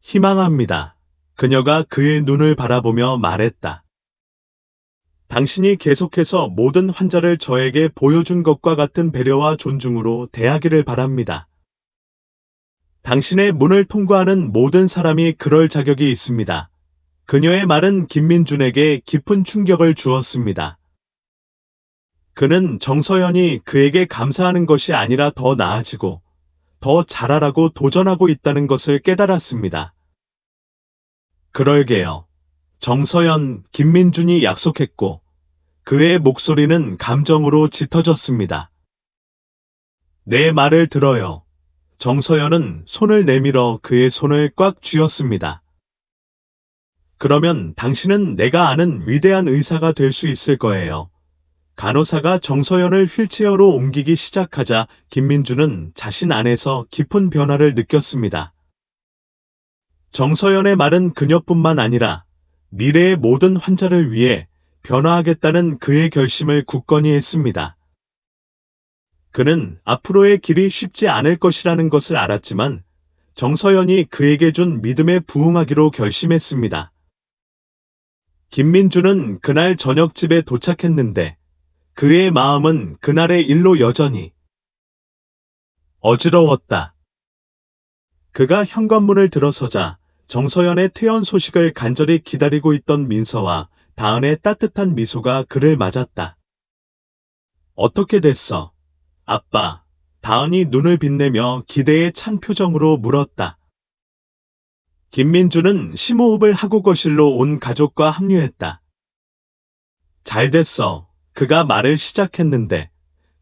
Speaker 1: 희망합니다. 그녀가 그의 눈을 바라보며 말했다. 당신이 계속해서 모든 환자를 저에게 보여준 것과 같은 배려와 존중으로 대하기를 바랍니다. 당신의 문을 통과하는 모든 사람이 그럴 자격이 있습니다. 그녀의 말은 김민준에게 깊은 충격을 주었습니다. 그는 정서연이 그에게 감사하는 것이 아니라 더 나아지고 더 잘하라고 도전하고 있다는 것을 깨달았습니다. 그럴게요. 정서연, 김민준이 약속했고 그의 목소리는 감정으로 짙어졌습니다. 내 말을 들어요. 정서연은 손을 내밀어 그의 손을 꽉 쥐었습니다. 그러면 당신은 내가 아는 위대한 의사가 될 수 있을 거예요. 간호사가 정서연을 휠체어로 옮기기 시작하자 김민준은 자신 안에서 깊은 변화를 느꼈습니다. 정서연의 말은 그녀뿐만 아니라 미래의 모든 환자를 위해 변화하겠다는 그의 결심을 굳건히 했습니다. 그는 앞으로의 길이 쉽지 않을 것이라는 것을 알았지만 정서연이 그에게 준 믿음에 부응하기로 결심했습니다. 김민주는 그날 저녁 집에 도착했는데 그의 마음은 그날의 일로 여전히 어지러웠다. 그가 현관문을 들어서자 정서연의 퇴원 소식을 간절히 기다리고 있던 민서와 다은의 따뜻한 미소가 그를 맞았다. 어떻게 됐어? 아빠, 다은이 눈을 빛내며 기대에 찬 표정으로 물었다. 김민주는 심호흡을 하고 거실로 온 가족과 합류했다. 잘 됐어. 그가 말을 시작했는데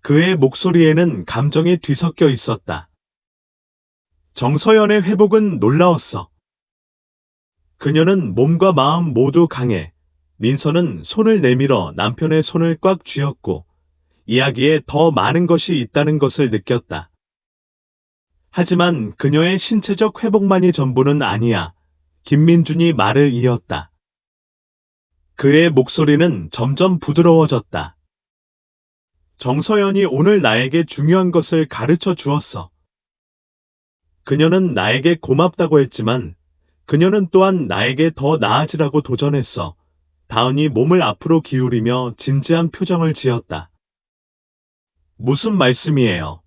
Speaker 1: 그의 목소리에는 감정이 뒤섞여 있었다. 정서연의 회복은 놀라웠어. 그녀는 몸과 마음 모두 강해. 민서는 손을 내밀어 남편의 손을 꽉 쥐었고 이야기에 더 많은 것이 있다는 것을 느꼈다. 하지만 그녀의 신체적 회복만이 전부는 아니야. 김민준이 말을 이었다. 그의 목소리는 점점 부드러워졌다. 정서연이 오늘 나에게 중요한 것을 가르쳐 주었어. 그녀는 나에게 고맙다고 했지만 그녀는 또한 나에게 더 나아지라고 도전했어. 다은이 몸을 앞으로 기울이며 진지한 표정을 지었다. 무슨 말씀이에요?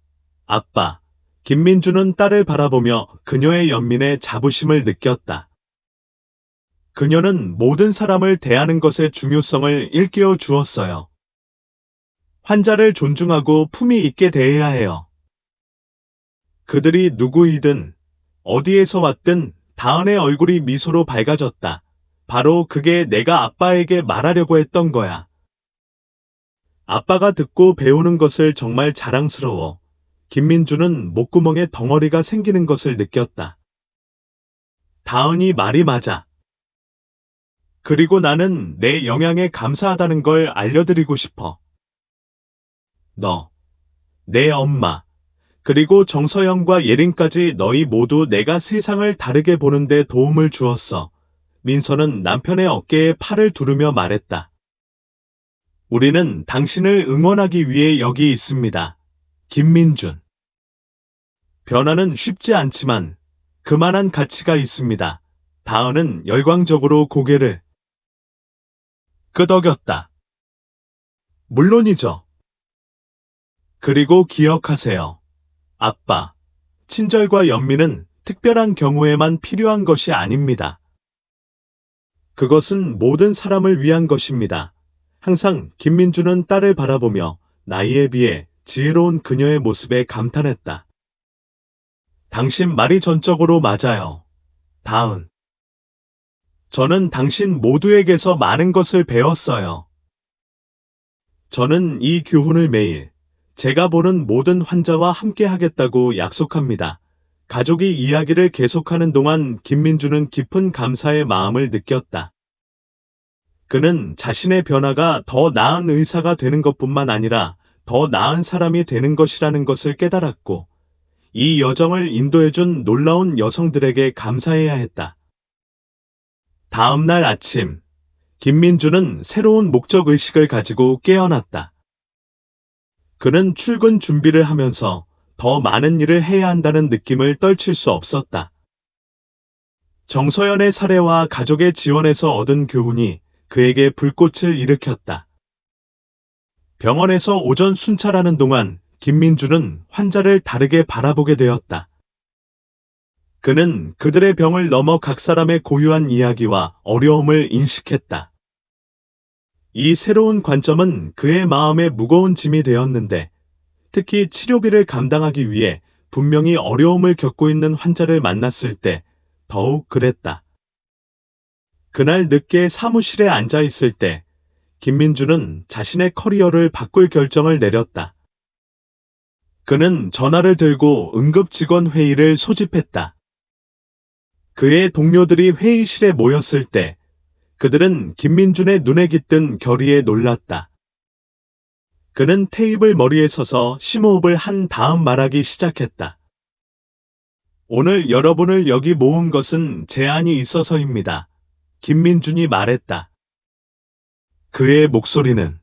Speaker 1: 아빠. 김민주는 딸을 바라보며 그녀의 연민에 자부심을 느꼈다. 그녀는 모든 사람을 대하는 것의 중요성을 일깨워 주었어요. 환자를 존중하고 품위 있게 대해야 해요. 그들이 누구이든 어디에서 왔든 다은의 얼굴이 미소로 밝아졌다. 바로 그게 내가 아빠에게 말하려고 했던 거야. 아빠가 듣고 배우는 것을 정말 자랑스러워. 김민주는 목구멍에 덩어리가 생기는 것을 느꼈다. 다은이 말이 맞아. 그리고 나는 내 영향에 감사하다는 걸 알려드리고 싶어. 너, 내 엄마, 그리고 정서영과 예린까지 너희 모두 내가 세상을 다르게 보는데 도움을 주었어. 민서는 남편의 어깨에 팔을 두르며 말했다. 우리는 당신을 응원하기 위해 여기 있습니다. 김민준. 변화는 쉽지 않지만 그만한 가치가 있습니다. 다은은 열광적으로 고개를 끄덕였다. 물론이죠. 그리고 기억하세요. 아빠, 친절과 연민은 특별한 경우에만 필요한 것이 아닙니다. 그것은 모든 사람을 위한 것입니다. 항상 김민주는 딸을 바라보며 나이에 비해 지혜로운 그녀의 모습에 감탄했다. 당신 말이 전적으로 맞아요. 다은. 저는 당신 모두에게서 많은 것을 배웠어요. 저는 이 교훈을 매일 제가 보는 모든 환자와 함께 하겠다고 약속합니다. 가족이 이야기를 계속하는 동안 김민주는 깊은 감사의 마음을 느꼈다. 그는 자신의 변화가 더 나은 의사가 되는 것뿐만 아니라 더 나은 사람이 되는 것이라는 것을 깨달았고 이 여정을 인도해준 놀라운 여성들에게 감사해야 했다. 다음 날 아침, 김민주는 새로운 목적의식을 가지고 깨어났다. 그는 출근 준비를 하면서 더 많은 일을 해야 한다는 느낌을 떨칠 수 없었다. 정서연의 사례와 가족의 지원에서 얻은 교훈이 그에게 불꽃을 일으켰다. 병원에서 오전 순찰하는 동안 김민주는 환자를 다르게 바라보게 되었다. 그는 그들의 병을 넘어 각 사람의 고유한 이야기와 어려움을 인식했다. 이 새로운 관점은 그의 마음에 무거운 짐이 되었는데 특히 치료비를 감당하기 위해 분명히 어려움을 겪고 있는 환자를 만났을 때 더욱 그랬다. 그날 늦게 사무실에 앉아 있을 때 김민주는 자신의 커리어를 바꿀 결정을 내렸다. 그는 전화를 들고 응급직원 회의를 소집했다. 그의 동료들이 회의실에 모였을 때 그들은 김민준의 눈에 깃든 결의에 놀랐다. 그는 테이블 머리에 서서 심호흡을 한 다음 말하기 시작했다. 오늘 여러분을 여기 모은 것은 제안이 있어서입니다. 김민준이 말했다. 그의 목소리는